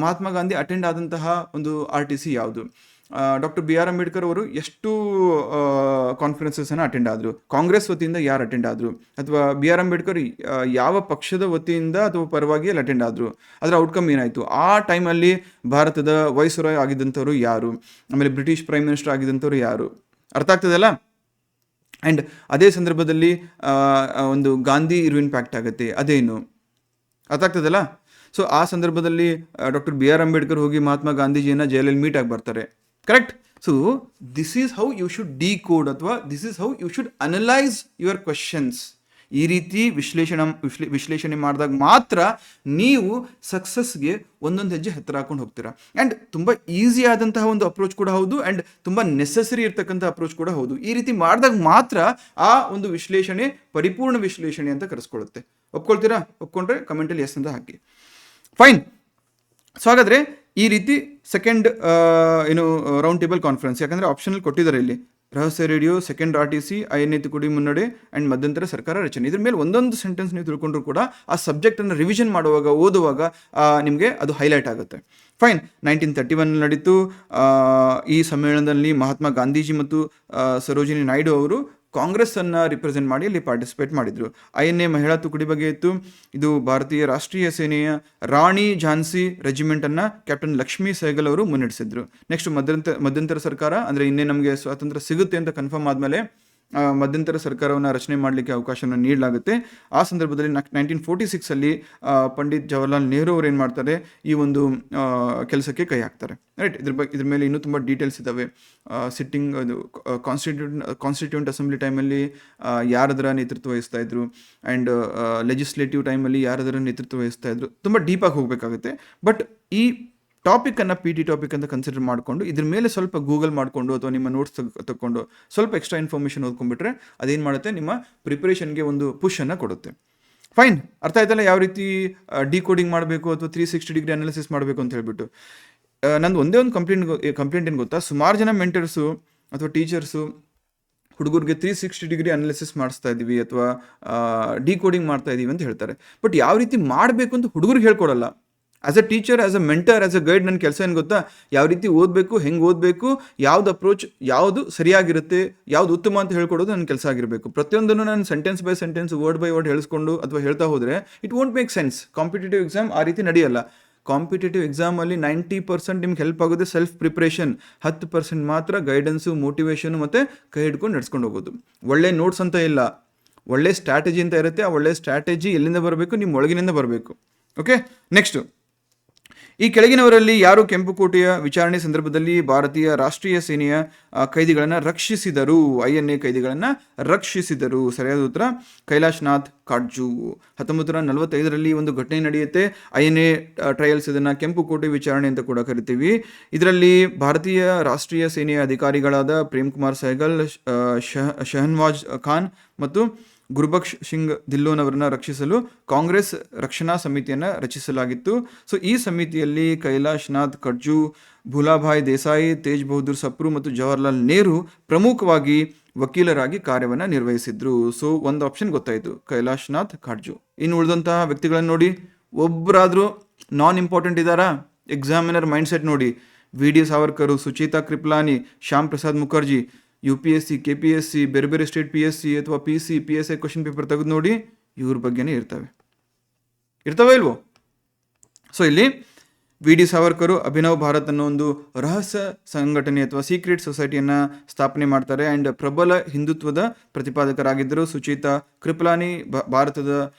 Speaker 1: Mahatma Gandhi attend ಆದಂತಹ ಒಂದು RTC ಯಾವುದು, ಡಾಕ್ಟರ್ BR ಅಂಬೇಡ್ಕರ್ ಅವರು ಎಷ್ಟು ಕಾನ್ಫರೆನ್ಸಸ್ಸನ್ನು ಅಟೆಂಡ್ ಆದರು, ಕಾಂಗ್ರೆಸ್ ವತಿಯಿಂದ ಯಾರು ಅಟೆಂಡ್ ಆದರು, ಅಥವಾ BR ಅಂಬೇಡ್ಕರ್ ಯಾವ ಪಕ್ಷದ ವತಿಯಿಂದ ಅಥವಾ ಪರವಾಗಿ ಅಲ್ಲಿ ಅಟೆಂಡ್ ಆದರು, ಅದರ ಔಟ್ಕಮ್ ಏನಾಯಿತು, ಆ ಟೈಮಲ್ಲಿ ಭಾರತದ ವೈಸ್ರಾಯ್ ಆಗಿದ್ದಂಥವ್ರು ಯಾರು, ಆಮೇಲೆ ಬ್ರಿಟಿಷ್ ಪ್ರೈಮ್ ಮಿನಿಸ್ಟರ್ ಆಗಿದ್ದಂಥವ್ರು ಯಾರು. ಅರ್ಥ ಆಗ್ತದಲ್ಲ? ಆ್ಯಂಡ್ ಅದೇ ಸಂದರ್ಭದಲ್ಲಿ ಒಂದು ಗಾಂಧಿ ಇರ್ವಿನ್ ಪ್ಯಾಕ್ಟ್ ಆಗುತ್ತೆ, ಅದೇನು ಅರ್ಥ ಆಗ್ತದಲ್ಲ? ಸೊ ಆ ಸಂದರ್ಭದಲ್ಲಿ ಡಾಕ್ಟರ್ BR ಅಂಬೇಡ್ಕರ್ ಹೋಗಿ ಮಹಾತ್ಮ ಗಾಂಧೀಜಿಯನ್ನು ಜೈಲಲ್ಲಿ ಮೀಟ್ ಆಗಿ ಬರ್ತಾರೆ. Correct? So this is how you should decode, ಅಥವಾ this is how you should analyse your questions. ಈ ರೀತಿ ವಿಶ್ಲೇಷಣೆ ಮಾಡಿದಾಗ ಮಾತ್ರ ನೀವು ಸಕ್ಸಸ್ಗೆ ಒಂದೊಂದು ಹೆಜ್ಜೆ ಹತ್ತಿರ ಹಾಕೊಂಡು ಹೋಗ್ತೀರಾ. ಆ್ಯಂಡ್ ತುಂಬ ಈಸಿ ಆದಂತಹ ಒಂದು ಅಪ್ರೋಚ್ ಕೂಡ ಹೌದು, ಆ್ಯಂಡ್ ತುಂಬ ನೆಸೆಸರಿ ಇರ್ತಕ್ಕಂಥ ಅಪ್ರೋಚ್ ಕೂಡ ಹೌದು. ಈ ರೀತಿ ಮಾಡಿದಾಗ ಮಾತ್ರ ಆ ಒಂದು ವಿಶ್ಲೇಷಣೆ ಪರಿಪೂರ್ಣ ವಿಶ್ಲೇಷಣೆ ಅಂತ ಕರೆಸ್ಕೊಳ್ಳುತ್ತೆ. ಒಪ್ಕೊಳ್ತೀರಾ? ಒಪ್ಕೊಂಡ್ರೆ ಕಮೆಂಟಲ್ಲಿ ಎಸ್ ಅಂತ ಹಾಕಿ. ಫೈನ್. ಸೊ ಹಾಗಾದರೆ ಈ ರೀತಿ ಸೆಕೆಂಡ್ ರೌಂಡ್ ಟೇಬಲ್ ಕಾನ್ಫರೆನ್ಸ್, ಯಾಕಂದರೆ ಆಪ್ಷನಲ್ಲಿ ಕೊಟ್ಟಿದ್ದಾರೆ ಇಲ್ಲಿ, ರಹಸ್ಯ ರೇಡಿಯೋ, ಸೆಕೆಂಡ್ RTC, INA ತುಕುಡಿ ಮುನ್ನಡೆ ಆ್ಯಂಡ್ ಮಧ್ಯಂತರ ಸರ್ಕಾರ ರಚನೆ. ಇದ್ರ ಮೇಲೆ ಒಂದೊಂದು ಸೆಂಟೆನ್ಸ್ ನೀವು ತಿಳ್ಕೊಂಡ್ರು ಕೂಡ ಆ ಸಬ್ಜೆಕ್ಟನ್ನು ರಿವಿಷನ್ ಮಾಡುವಾಗ, ಓದುವಾಗ ನಿಮಗೆ ಅದು ಹೈಲೈಟ್ ಆಗುತ್ತೆ. ಫೈನ್. 1931 ನಡೀತು. ಈ ಸಮ್ಮೇಳನದಲ್ಲಿ ಮಹಾತ್ಮ ಗಾಂಧೀಜಿ ಮತ್ತು ಸರೋಜಿನಿ ನಾಯ್ಡು ಅವರು ಕಾಂಗ್ರೆಸ್ಸನ್ನು ರಿಪ್ರೆಸೆಂಟ್ ಮಾಡಿ ಅಲ್ಲಿ ಪಾರ್ಟಿಸಿಪೇಟ್ ಮಾಡಿದರು. INA ಮಹಿಳಾ ತುಕಡಿ ಬಗ್ಗೆ ಇತ್ತು. ಇದು ಭಾರತೀಯ ರಾಷ್ಟ್ರೀಯ ಸೇನೆಯ ರಾಣಿ ಝಾನ್ಸಿ ರೆಜಿಮೆಂಟನ್ನು ಕ್ಯಾಪ್ಟನ್ ಲಕ್ಷ್ಮೀ ಸೆಹಗಲ್ ಅವರು ಮುನ್ನಡೆಸಿದ್ರು. ನೆಕ್ಸ್ಟ್ ಮಧ್ಯಂತರ ಸರ್ಕಾರ, ಅಂದರೆ ಇನ್ನೇ ನಮಗೆ ಸ್ವಾತಂತ್ರ್ಯ ಸಿಗುತ್ತೆ ಅಂತ ಕನ್ಫರ್ಮ್ ಆದಮೇಲೆ ಮಧ್ಯಂತರ ಸರ್ಕಾರವನ್ನು ರಚನೆ ಮಾಡಲಿಕ್ಕೆ ಅವಕಾಶವನ್ನು ನೀಡಲಾಗುತ್ತೆ. ಆ ಸಂದರ್ಭದಲ್ಲಿ 1946 ಪಂಡಿತ್ ಜವಾಹರ್ಲಾಲ್ ನೆಹರು ಅವರು ಏನು ಮಾಡ್ತಾರೆ, ಈ ಒಂದು ಕೆಲಸಕ್ಕೆ ಕೈ ಹಾಕ್ತಾರೆ. ರೈಟ್? ಇದ್ರ ಮೇಲೆ ಇನ್ನೂ ತುಂಬ ಡೀಟೇಲ್ಸ್ ಇದ್ದಾವೆ. ಸಿಟ್ಟಿಂಗ್ ಅದು ಕಾನ್ಸ್ಟಿಟ್ಯೂಂಟ್ ಅಸೆಂಬ್ಲಿ ಟೈಮಲ್ಲಿ ಯಾರದರ ನೇತೃತ್ವ ವಹಿಸ್ತಾ ಇದ್ರು, ಆ್ಯಂಡ್ ಲೆಜಿಸ್ಲೇಟಿವ್ ಟೈಮಲ್ಲಿ ಯಾರದರ ನೇತೃತ್ವ ವಹಿಸ್ತಾ ಇದ್ರು. ತುಂಬ ಡೀಪಾಗಿ ಹೋಗಬೇಕಾಗುತ್ತೆ. ಬಟ್ ಈ ಟಾಪಿಕನ್ನು PT ಟಾಪಿಕ್ ಅಂತ ಕನ್ಸಿಡರ್ ಮಾಡಿಕೊಂಡು ಇದ್ರ ಮೇಲೆ ಸ್ವಲ್ಪ ಗೂಗಲ್ ಮಾಡಿಕೊಂಡು ಅಥವಾ ನಿಮ್ಮ ನೋಟ್ಸ್ ತಗೊಂಡು ಸ್ವಲ್ಪ ಎಕ್ಸ್ಟ್ರಾ ಇನ್ಫಾರ್ಮೇಷನ್ ಓದ್ಕೊಂಡ್ಬಿಟ್ರೆ ಅದೇನು ಮಾಡುತ್ತೆ, ನಿಮ್ಮ ಪ್ರಿಪ್ರೇಷನ್ಗೆ ಒಂದು ಪುಷನ್ನು ಕೊಡುತ್ತೆ. ಫೈನ್. ಅರ್ಥ ಆಯ್ತಲ್ಲ ಯಾವ ರೀತಿ ಡಿಕೋಡಿಂಗ್ ಮಾಡಬೇಕು ಅಥವಾ 360 ಡಿಗ್ರಿ ಅನಾಲಿಸಿಸ್ ಮಾಡಬೇಕು ಅಂತ ಹೇಳ್ಬಿಟ್ಟು. ನಂದು ಒಂದೇ ಒಂದು ಕಂಪ್ಲೇಂಟ್ ಏನು ಗೊತ್ತಾ, ಸುಮಾರು ಜನ ಮೆಂಟರ್ಸು ಅಥವಾ ಟೀಚರ್ಸು ಹುಡುಗರಿಗೆ 360 ಡಿಗ್ರಿ ಅನಾಲಿಸಿಸ್ ಮಾಡಿಸ್ತಾ ಇದ್ದೀವಿ ಅಥವಾ ಡಿಕೋಡಿಂಗ್ ಮಾಡ್ತಾ ಇದ್ದೀವಿ ಅಂತ ಹೇಳ್ತಾರೆ. ಬಟ್ ಯಾವ ರೀತಿ ಮಾಡಬೇಕು ಅಂತ ಹುಡುಗರಿಗೆ ಹೇಳ್ಕೊಡಲ್ಲ. As a teacher, as a mentor, as a guide ನನ್ನ ಕೆಲಸ ಏನು ಗೊತ್ತಾ, ಯಾವ ರೀತಿ ಓದಬೇಕು, ಹೆಂಗೆ ಓದಬೇಕು, ಯಾವ್ದು ಅಪ್ರೋಚ್ ಯಾವುದು ಸರಿಯಾಗಿರುತ್ತೆ, ಯಾವ್ದು ಉತ್ತಮ ಅಂತ ಹೇಳ್ಕೊಡೋದು ನನ್ನ ಕೆಲಸ ಆಗಿರಬೇಕು. ಪ್ರತಿಯೊಂದನ್ನು ನಾನು sentence by sentence, word by word ಹೇಳಿಸ್ಕೊಂಡು ಅಥವಾ ಹೇಳ್ತಾ ಹೋದರೆ it won't make sense. Competitive exam ಆ ರೀತಿ ನಡೆಯಲ್ಲ. ಕಾಂಪಿಟೇಟಿವ್ ಎಕ್ಸಾಮಲ್ಲಿ 90% ನಿಮ್ಗೆ ಹೆಲ್ಪ್ ಆಗೋದು ಸೆಲ್ಫ್ ಪ್ರಿಪ್ರೇಷನ್, 10% ಮಾತ್ರ ಗೈಡೆನ್ಸು, ಮೋಟಿವೇಶನು ಮತ್ತು ಕೈ ಹಿಡ್ಕೊಂಡು ನಡ್ಸ್ಕೊಂಡು ಹೋಗೋದು. ಒಳ್ಳೆ ನೋಟ್ಸ್ ಅಂತ ಇಲ್ಲ, ಒಳ್ಳೆ ಸ್ಟ್ರಾಟಜಿ ಅಂತ ಇರುತ್ತೆ. ಆ ಒಳ್ಳೆ ಸ್ಟ್ರಾಟಜಿ ಎಲ್ಲಿಂದ ಬರಬೇಕು, ನಿಮ್ಮ ಒಳಗಿನಿಂದ ಬರಬೇಕು. ಓಕೆ. ನೆಕ್ಸ್ಟು, ಈ ಕೆಳಗಿನವರಲ್ಲಿ ಯಾರು ಕೆಂಪುಕೋಟೆಯ ವಿಚಾರಣೆ ಸಂದರ್ಭದಲ್ಲಿ ಭಾರತೀಯ ರಾಷ್ಟ್ರೀಯ ಸೇನೆಯ ಕೈದಿಗಳನ್ನು ರಕ್ಷಿಸಿದರು, INA ಕೈದಿಗಳನ್ನು ರಕ್ಷಿಸಿದರು? ಸರಿಯಾದ ಉತ್ತರ ಕೈಲಾಶ್ ನಾಥ್ ಕಾಟ್ಜು. 1945 ಒಂದು ಘಟನೆ ನಡೆಯುತ್ತೆ, INA ಟ್ರಯಲ್ಸ್. ಇದನ್ನು ಕೆಂಪುಕೋಟೆ ವಿಚಾರಣೆ ಅಂತ ಕೂಡ ಕರಿತೀವಿ. ಇದರಲ್ಲಿ ಭಾರತೀಯ ರಾಷ್ಟ್ರೀಯ ಸೇನೆಯ ಅಧಿಕಾರಿಗಳಾದ ಪ್ರೇಮ್ ಕುಮಾರ್ ಸೆಹಗಲ್, ಶಹನ್ವಾಜ್ ಖಾನ್ ಮತ್ತು ಗುರ್ಬಕ್ಷ್ ಸಿಂಗ್ ಧಿಲ್ಲೋನ್ ಅವರನ್ನು ರಕ್ಷಿಸಲು ಕಾಂಗ್ರೆಸ್ ರಕ್ಷಣಾ ಸಮಿತಿಯನ್ನು ರಚಿಸಲಾಗಿತ್ತು. ಸೊ ಈ ಸಮಿತಿಯಲ್ಲಿ ಕೈಲಾಶ್ ನಾಥ್ ಕಟ್ಜು, ಭೂಲಾಭಾಯ್ ದೇಸಾಯಿ, ತೇಜ್ ಬಹದ್ದೂರ್ ಸಪ್ರು ಮತ್ತು ಜವಾಹರ್ಲಾಲ್ ನೆಹರು ಪ್ರಮುಖವಾಗಿ ವಕೀಲರಾಗಿ ಕಾರ್ಯವನ್ನು ನಿರ್ವಹಿಸಿದ್ರು. ಸೊ ಒಂದು ಆಪ್ಷನ್ ಗೊತ್ತಾಯಿತು, ಕೈಲಾಶ್ ನಾಥ್ ಕಾಟ್ಜು. ಇನ್ನು ಉಳಿದಂತಹ ವ್ಯಕ್ತಿಗಳನ್ನು ನೋಡಿ, ಒಬ್ಬರಾದರೂ ನಾನ್ ಇಂಪಾರ್ಟೆಂಟ್ ಇದ್ದಾರಾ? ಎಕ್ಸಾಮಿನರ್ ಮೈಂಡ್ಸೆಟ್ ನೋಡಿ, VD Savarkar, Sucheta Kripalani, Shyam Prasad Mukherjee. UPSC, KPSC, ಬೇರೆ ಬೇರೆ ಸ್ಟೇಟ್ PSC ಅಥವಾ PC, PSI ಕ್ವಶನ್ ಪೇಪರ್ ತೆಗೆದು ನೋಡಿ, ಇವ್ರ ಬಗ್ಗೆನೇ ಇರ್ತವೆ ಇಲ್ವೋ? ಸೊ ಇಲ್ಲಿ ವಿ ಡಿ ಸಾವರ್ಕರು ಅಭಿನವ್ ಭಾರತ್ ಅನ್ನೋ ಒಂದು ರಹಸ್ಯ ಸಂಘಟನೆ ಅಥವಾ ಸೀಕ್ರೆಟ್ ಸೊಸೈಟಿಯನ್ನು ಸ್ಥಾಪನೆ ಮಾಡ್ತಾರೆ. ಆ್ಯಂಡ್ ಪ್ರಬಲ ಹಿಂದುತ್ವದ ಪ್ರತಿಪಾದಕರಾಗಿದ್ದರು. ಸುಚೇತಾ ಕೃಪಲಾನಿ ಭಾರತದ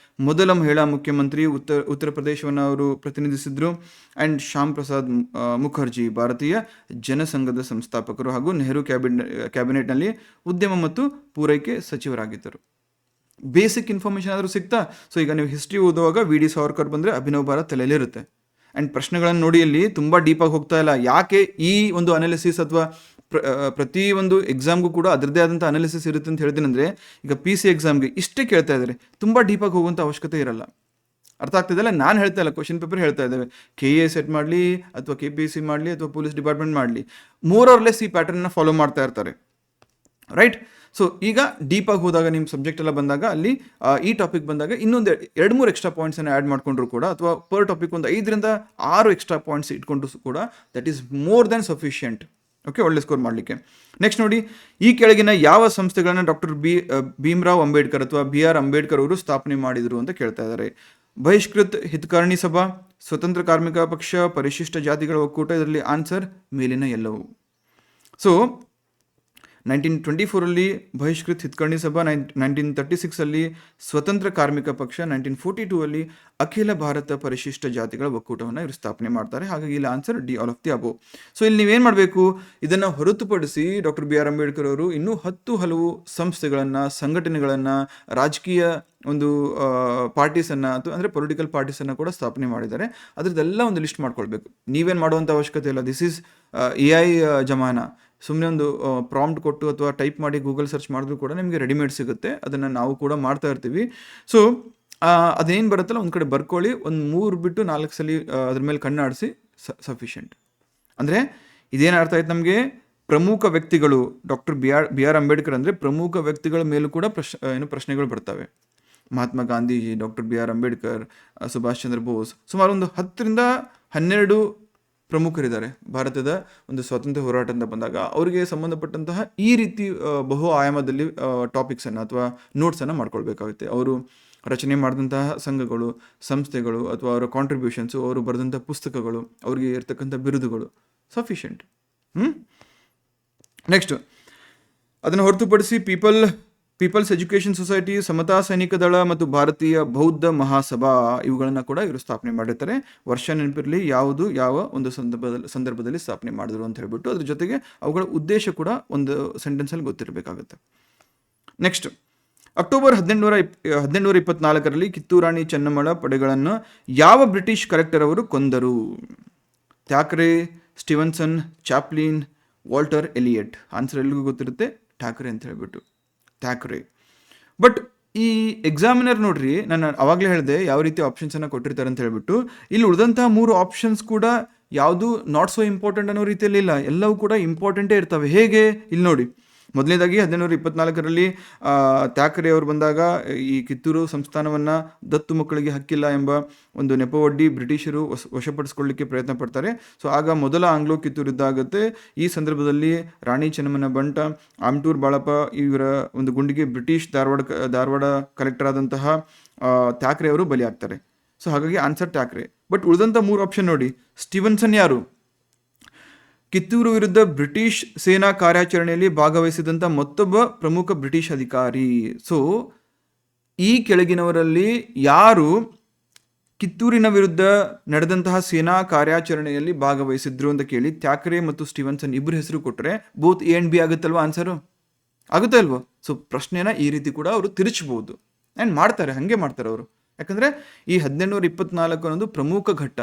Speaker 1: ಮೊದಲ ಮಹಿಳಾ ಮುಖ್ಯಮಂತ್ರಿ, ಉತ್ತರ ಪ್ರದೇಶವನ್ನು ಅವರು ಪ್ರತಿನಿಧಿಸಿದ್ರು. ಆ್ಯಂಡ್ ಶ್ಯಾಮ್ ಪ್ರಸಾದ್ ಮುಖರ್ಜಿ ಭಾರತೀಯ ಜನಸಂಘದ ಸಂಸ್ಥಾಪಕರು ಹಾಗೂ ನೆಹರು ಕ್ಯಾಬಿನೆಟ್ನಲ್ಲಿ ಉದ್ಯಮ ಮತ್ತು ಪೂರೈಕೆ ಸಚಿವರಾಗಿದ್ದರು. ಬೇಸಿಕ್ ಇನ್ಫಾರ್ಮೇಷನ್ ಆದರೂ ಸಿಗ್ತಾ. ಸೊ ಈಗ ನೀವು ಹಿಸ್ಟ್ರಿ ಓದುವಾಗ ವಿ ಡಿ ಸಾವರ್ಕರ್ ಬಂದರೆ ಅಭಿನವ್ ಭಾರತ್ ತಲೆಯಲ್ಲಿರುತ್ತೆ. ಆ್ಯಂಡ್ ಪ್ರಶ್ನೆಗಳನ್ನು ನೋಡಿ ಇಲ್ಲಿ ತುಂಬ ಡೀಪಾಗಿ ಹೋಗ್ತಾ ಇಲ್ಲ. ಯಾಕೆ ಈ ಒಂದು ಅನಾಲಿಸಿಸ್ ಅಥವಾ ಪ್ರತಿ ಒಂದು ಎಕ್ಸಾಮ್ಗೂ ಕೂಡ ಅದರದ್ದೇ ಆದಂಥ ಅನಾಲಿಸಿಸ್ ಇರುತ್ತೆ ಅಂತ ಹೇಳ್ತೀನಿ ಅಂದರೆ, ಈಗ ಪಿ ಸಿ ಎಕ್ಸಾಮ್ಗೆ ಇಷ್ಟೇ ಕೇಳ್ತಾ ಇದ್ದಾರೆ, ತುಂಬ ಡೀಪಾಗಿ ಹೋಗುವಂಥ ಅವಶ್ಯಕತೆ ಇರಲ್ಲ. ಅರ್ಥ ಆಗ್ತಿದೆಯಲ್ಲ? ನಾನು ಹೇಳ್ತಾ ಇಲ್ಲ, ಕ್ವಶನ್ ಪೇಪರ್ ಹೇಳ್ತಾ ಇದ್ದೇವೆ. KA ಸೆಟ್ ಮಾಡಲಿ ಅಥವಾ KPSC ಮಾಡಲಿ ಅಥವಾ ಪೊಲೀಸ್ ಡಿಪಾರ್ಟ್ಮೆಂಟ್ ಮಾಡಲಿ, ಮೋರ್ ಆರ್ ಲೆಸ್ ಈ ಪ್ಯಾಟರ್ನ್ನ ಫಾಲೋ ಮಾಡ್ತಾ ಇರ್ತಾರೆ, ರೈಟ್? ಸೊ ಈಗ ಡೀಪಾಗಿ ಹೋದಾಗ ನಿಮ್ಮ ಸಬ್ಜೆಕ್ಟ್ ಎಲ್ಲ ಬಂದಾಗ ಅಲ್ಲಿ ಈ ಟಾಪಿಕ್ ಬಂದಾಗ ಇನ್ನೊಂದು 2-3 ಎಕ್ಸ್ಟ್ರಾ ಪಾಯಿಂಟ್ಸನ್ನು ಆ್ಯಡ್ ಮಾಡಿಕೊಂಡ್ರು ಕೂಡ, ಅಥವಾ ಪರ್ ಟಾಪಿಕ್ ಒಂದು 5-6 ಎಕ್ಸ್ಟ್ರಾ ಪಾಯಿಂಟ್ಸ್ ಇಟ್ಕೊಂಡ್ರು ಕೂಡ that is more than sufficient. Okay, ಒಳ್ಳೆ ಸ್ಕೋರ್ ಮಾಡಲಿಕ್ಕೆ. ನೆಕ್ಸ್ಟ್ ನೋಡಿ, ಈ ಕೆಳಗಿನ ಯಾವ ಸಂಸ್ಥೆಗಳನ್ನು ಡಾಕ್ಟರ್ ಭೀಮ್ರಾವ್ ಅಂಬೇಡ್ಕರ್ ಅಥವಾ BR ಅಂಬೇಡ್ಕರ್ ಅವರು ಸ್ಥಾಪನೆ ಮಾಡಿದರು ಅಂತ ಕೇಳ್ತಾ ಇದ್ದಾರೆ. ಬಹಿಷ್ಕೃತ್ ಹಿತಕಾರಣಿ ಸಭಾ, ಸ್ವತಂತ್ರ ಕಾರ್ಮಿಕ ಪಕ್ಷ, ಪರಿಶಿಷ್ಟ ಜಾತಿಗಳ ಒಕ್ಕೂಟ. ಇದರಲ್ಲಿ ಆನ್ಸರ್ ಮೇಲಿನ ಎಲ್ಲವೂ. ಸೊ 1924 ಬಹಿಷ್ಕೃತ್ ಹಿತಕರ್ಣಿ ಸಭಾ, 1936 ಸ್ವತಂತ್ರ ಕಾರ್ಮಿಕ ಪಕ್ಷ, 1942 ಅಖಿಲ ಭಾರತ ಪರಿಶಿಷ್ಟ ಜಾತಿಗಳ ಒಕ್ಕೂಟವನ್ನು ಇವರು ಸ್ಥಾಪನೆ ಮಾಡ್ತಾರೆ. ಹಾಗಾಗಿ ಇಲ್ಲಿ answer D, all of the above. So ಇಲ್ಲಿ ನೀವೇನು ಮಾಡಬೇಕು, ಇದನ್ನು ಹೊರತುಪಡಿಸಿ ಡಾಕ್ಟರ್ BR ಅಂಬೇಡ್ಕರ್ ಅವರು ಇನ್ನೂ 10 ಹಲವು ಸಂಸ್ಥೆಗಳನ್ನು, ಸಂಘಟನೆಗಳನ್ನು, ರಾಜಕೀಯ ಒಂದು ಪಾರ್ಟೀಸನ್ನು ಅಂದರೆ ಪೊಲಿಟಿಕಲ್ ಪಾರ್ಟೀಸನ್ನು ಕೂಡ ಸ್ಥಾಪನೆ ಮಾಡಿದ್ದಾರೆ. ಅದರದ್ದೆಲ್ಲ ಒಂದು ಲಿಸ್ಟ್ ಮಾಡ್ಕೊಳ್ಬೇಕು. ನೀವೇನು ಮಾಡುವಂಥ ಅವಶ್ಯಕತೆ ಇಲ್ಲ. This is AI ಜಮಾನ. ಸುಮ್ಮನೆ ಒಂದು ಪ್ರಾಂಪ್ಟ್ ಕೊಟ್ಟು ಅಥವಾ ಟೈಪ್ ಮಾಡಿ ಗೂಗಲ್ ಸರ್ಚ್ ಮಾಡಿದ್ರು ಕೂಡ ನಿಮಗೆ ರೆಡಿಮೇಡ್ ಸಿಗುತ್ತೆ. ಅದನ್ನು ನಾವು ಕೂಡ ಮಾಡ್ತಾ ಇರ್ತೀವಿ. ಸೊ ಅದೇನು ಬರುತ್ತಲ್ಲ ಒಂದು ಕಡೆ ಬರ್ಕೊಳ್ಳಿ, ಒಂದು 3 ಬಿಟ್ಟು 4 ಸಲ ಅದ್ರ ಮೇಲೆ ಕಣ್ಣಾಡಿಸಿ ಸಫಿಷಿಯೆಂಟ್. ಅಂದರೆ ಇದೇನು ಅರ್ಥ ಆಯ್ತು ನಮಗೆ? ಪ್ರಮುಖ ವ್ಯಕ್ತಿಗಳು, ಡಾಕ್ಟರ್ BR ಅಂಬೇಡ್ಕರ್ ಅಂದರೆ ಪ್ರಮುಖ ವ್ಯಕ್ತಿಗಳ ಮೇಲೂ ಕೂಡ ಪ್ರಶ್ನೆಗಳು ಬರ್ತವೆ. ಮಹಾತ್ಮ ಗಾಂಧೀಜಿ, ಡಾಕ್ಟರ್ BR ಅಂಬೇಡ್ಕರ್, ಸುಭಾಷ್ ಚಂದ್ರ ಬೋಸ್, ಸುಮಾರು ಒಂದು 10-12 ಪ್ರಮುಖರಿದ್ದಾರೆ ಭಾರತದ ಒಂದು ಸ್ವಾತಂತ್ರ್ಯ ಹೋರಾಟದಿಂದ ಬಂದಾಗ. ಅವರಿಗೆ ಸಂಬಂಧಪಟ್ಟಂತಹ ಈ ರೀತಿ ಬಹು ಆಯಾಮದಲ್ಲಿ ಟಾಪಿಕ್ಸನ್ನು ಅಥವಾ ನೋಟ್ಸನ್ನು ಮಾಡ್ಕೊಳ್ಬೇಕಾಗುತ್ತೆ. ಅವರು ರಚನೆ ಮಾಡಿದಂತಹ ಸಂಘಗಳು, ಸಂಸ್ಥೆಗಳು ಅಥವಾ ಅವರ ಕಾಂಟ್ರಿಬ್ಯೂಷನ್ಸು, ಅವರು ಬರೆದಂಥ ಪುಸ್ತಕಗಳು, ಅವರಿಗೆ ಇರ್ತಕ್ಕಂಥ ಬಿರುದುಗಳು ಸಫಿಷಿಯೆಂಟ್. ನೆಕ್ಸ್ಟು, ಅದನ್ನು ಹೊರತುಪಡಿಸಿ ಪೀಪಲ್ಸ್ ಎಜುಕೇಷನ್ ಸೊಸೈಟಿ, ಸಮತಾ ಸೈನಿಕ ದಳ ಮತ್ತು ಭಾರತೀಯ ಬೌದ್ಧ ಮಹಾಸಭಾ ಇವುಗಳನ್ನು ಕೂಡ ಇವರು ಸ್ಥಾಪನೆ ಮಾಡಿರ್ತಾರೆ. ವರ್ಷ ನೆನಪಿರಲಿ, ಯಾವುದು ಯಾವ ಒಂದು ಸಂದರ್ಭದಲ್ಲಿ ಸ್ಥಾಪನೆ ಮಾಡಿದ್ರು ಅಂತ ಹೇಳ್ಬಿಟ್ಟು, ಅದ್ರ ಜೊತೆಗೆ ಅವುಗಳ ಉದ್ದೇಶ ಕೂಡ ಒಂದು ಸೆಂಟೆನ್ಸಲ್ಲಿ ಗೊತ್ತಿರಬೇಕಾಗುತ್ತೆ. ನೆಕ್ಸ್ಟ್, ಅಕ್ಟೋಬರ್ 1824 ಕಿತ್ತೂರಾಣಿ ಚೆನ್ನಮ್ಮಳ ಪಡೆಗಳನ್ನು ಯಾವ ಬ್ರಿಟಿಷ್ ಕಲೆಕ್ಟರ್ ಅವರು ಕೊಂದರು? Thackeray, Stevenson, Chaplin, Walter Elliott. Answer ಎಲ್ಲಿಗೂ ಗೊತ್ತಿರುತ್ತೆ, ಥ್ಯಾಕ್ರೆ ಅಂತ ಹೇಳ್ಬಿಟ್ಟು, ಥ್ಯಾಕ್ರೆ. ಬಟ್ ಈ ಎಕ್ಸಾಮಿನರ್ ನೋಡ್ರಿ, ನಾನು ಅವಾಗಲೇ ಹೇಳಿದೆ ಯಾವ ರೀತಿ ಆಪ್ಷನ್ಸನ್ನು ಕೊಟ್ಟಿರ್ತಾರೆ ಅಂತ ಹೇಳ್ಬಿಟ್ಟು. ಇಲ್ಲಿ ಉಳಿದಂತಹ 3 ಆಪ್ಷನ್ಸ್ ಕೂಡ ಯಾವುದು ನಾಟ್ ಸೋ ಇಂಪಾರ್ಟೆಂಟ್ ಅನ್ನೋ ರೀತಿಯಲ್ಲಿ ಇಲ್ಲ, ಎಲ್ಲವೂ ಕೂಡ ಇಂಪಾರ್ಟೆಂಟೇ ಇರ್ತವೆ. ಹೇಗೆ? ಇಲ್ಲಿ ನೋಡಿ, ಮೊದಲನೇದಾಗಿ 1824 ಥ್ಯಾಕ್ರೆ ಅವರು ಬಂದಾಗ ಈ ಕಿತ್ತೂರು ಸಂಸ್ಥಾನವನ್ನು ದತ್ತು ಮಕ್ಕಳಿಗೆ ಹಕ್ಕಿಲ್ಲ ಎಂಬ ಒಂದು ನೆಪವೊಡ್ಡಿ ಬ್ರಿಟಿಷರು ವಶಪಡಿಸ್ಕೊಳ್ಳಿಕ್ಕೆ ಪ್ರಯತ್ನ ಪಡ್ತಾರೆ. ಸೊ ಆಗ ಮೊದಲ ಆಂಗ್ಲೋ ಕಿತ್ತೂರು ಯುದ್ಧ ಆಗುತ್ತೆ. ಈ ಸಂದರ್ಭದಲ್ಲಿ ರಾಣಿ ಚೆನ್ನಮ್ಮನ ಬಂಟ, ಆಮ್ಟೂರ್ ಬಾಳಪ್ಪ ಇವರ ಒಂದು ಗುಂಡಿಗೆ ಬ್ರಿಟಿಷ್ ಧಾರವಾಡ ಕಲೆಕ್ಟರ್ ಆದಂತಹ ಥ್ಯಾಕ್ರೆ ಅವರು ಬಲಿಯಾಗ್ತಾರೆ. ಸೊ ಹಾಗಾಗಿ ಆನ್ಸರ್ ಥ್ಯಾಕ್ರೆ. ಬಟ್ ಉಳಿದಂಥ 3 ಆಪ್ಷನ್ ನೋಡಿ, ಸ್ಟಿವನ್ಸನ್ ಯಾರು? ಕಿತ್ತೂರು ವಿರುದ್ಧ ಬ್ರಿಟಿಷ್ ಸೇನಾ ಕಾರ್ಯಾಚರಣೆಯಲ್ಲಿ ಭಾಗವಹಿಸಿದಂಥ ಮತ್ತೊಬ್ಬ ಪ್ರಮುಖ ಬ್ರಿಟಿಷ್ ಅಧಿಕಾರಿ. ಸೊ ಈ ಕೆಳಗಿನವರಲ್ಲಿ ಯಾರು ಕಿತ್ತೂರಿನ ವಿರುದ್ಧ ನಡೆದಂತಹ ಸೇನಾ ಕಾರ್ಯಾಚರಣೆಯಲ್ಲಿ ಭಾಗವಹಿಸಿದ್ರು ಅಂತ ಕೇಳಿ ಥ್ಯಾಕ್ರೆ ಮತ್ತು ಸ್ಟಿವನ್ಸನ್ ಇಬ್ಬರು ಹೆಸರು ಕೊಟ್ಟರೆ ಬೋತ್ A and B ಆಗುತ್ತಲ್ವ ಆನ್ಸರು? ಆಗುತ್ತೆ ಅಲ್ವ? ಸೊ ಪ್ರಶ್ನೆನ ಈ ರೀತಿ ಕೂಡ ಅವರು ತಿರುಚಬಹುದು ಆ್ಯಂಡ್ ಮಾಡ್ತಾರೆ, ಹಾಗೆ ಮಾಡ್ತಾರೆ ಅವರು. ಯಾಕಂದರೆ ಈ 1824 ಅನ್ನೋದು ಪ್ರಮುಖ ಘಟ್ಟ.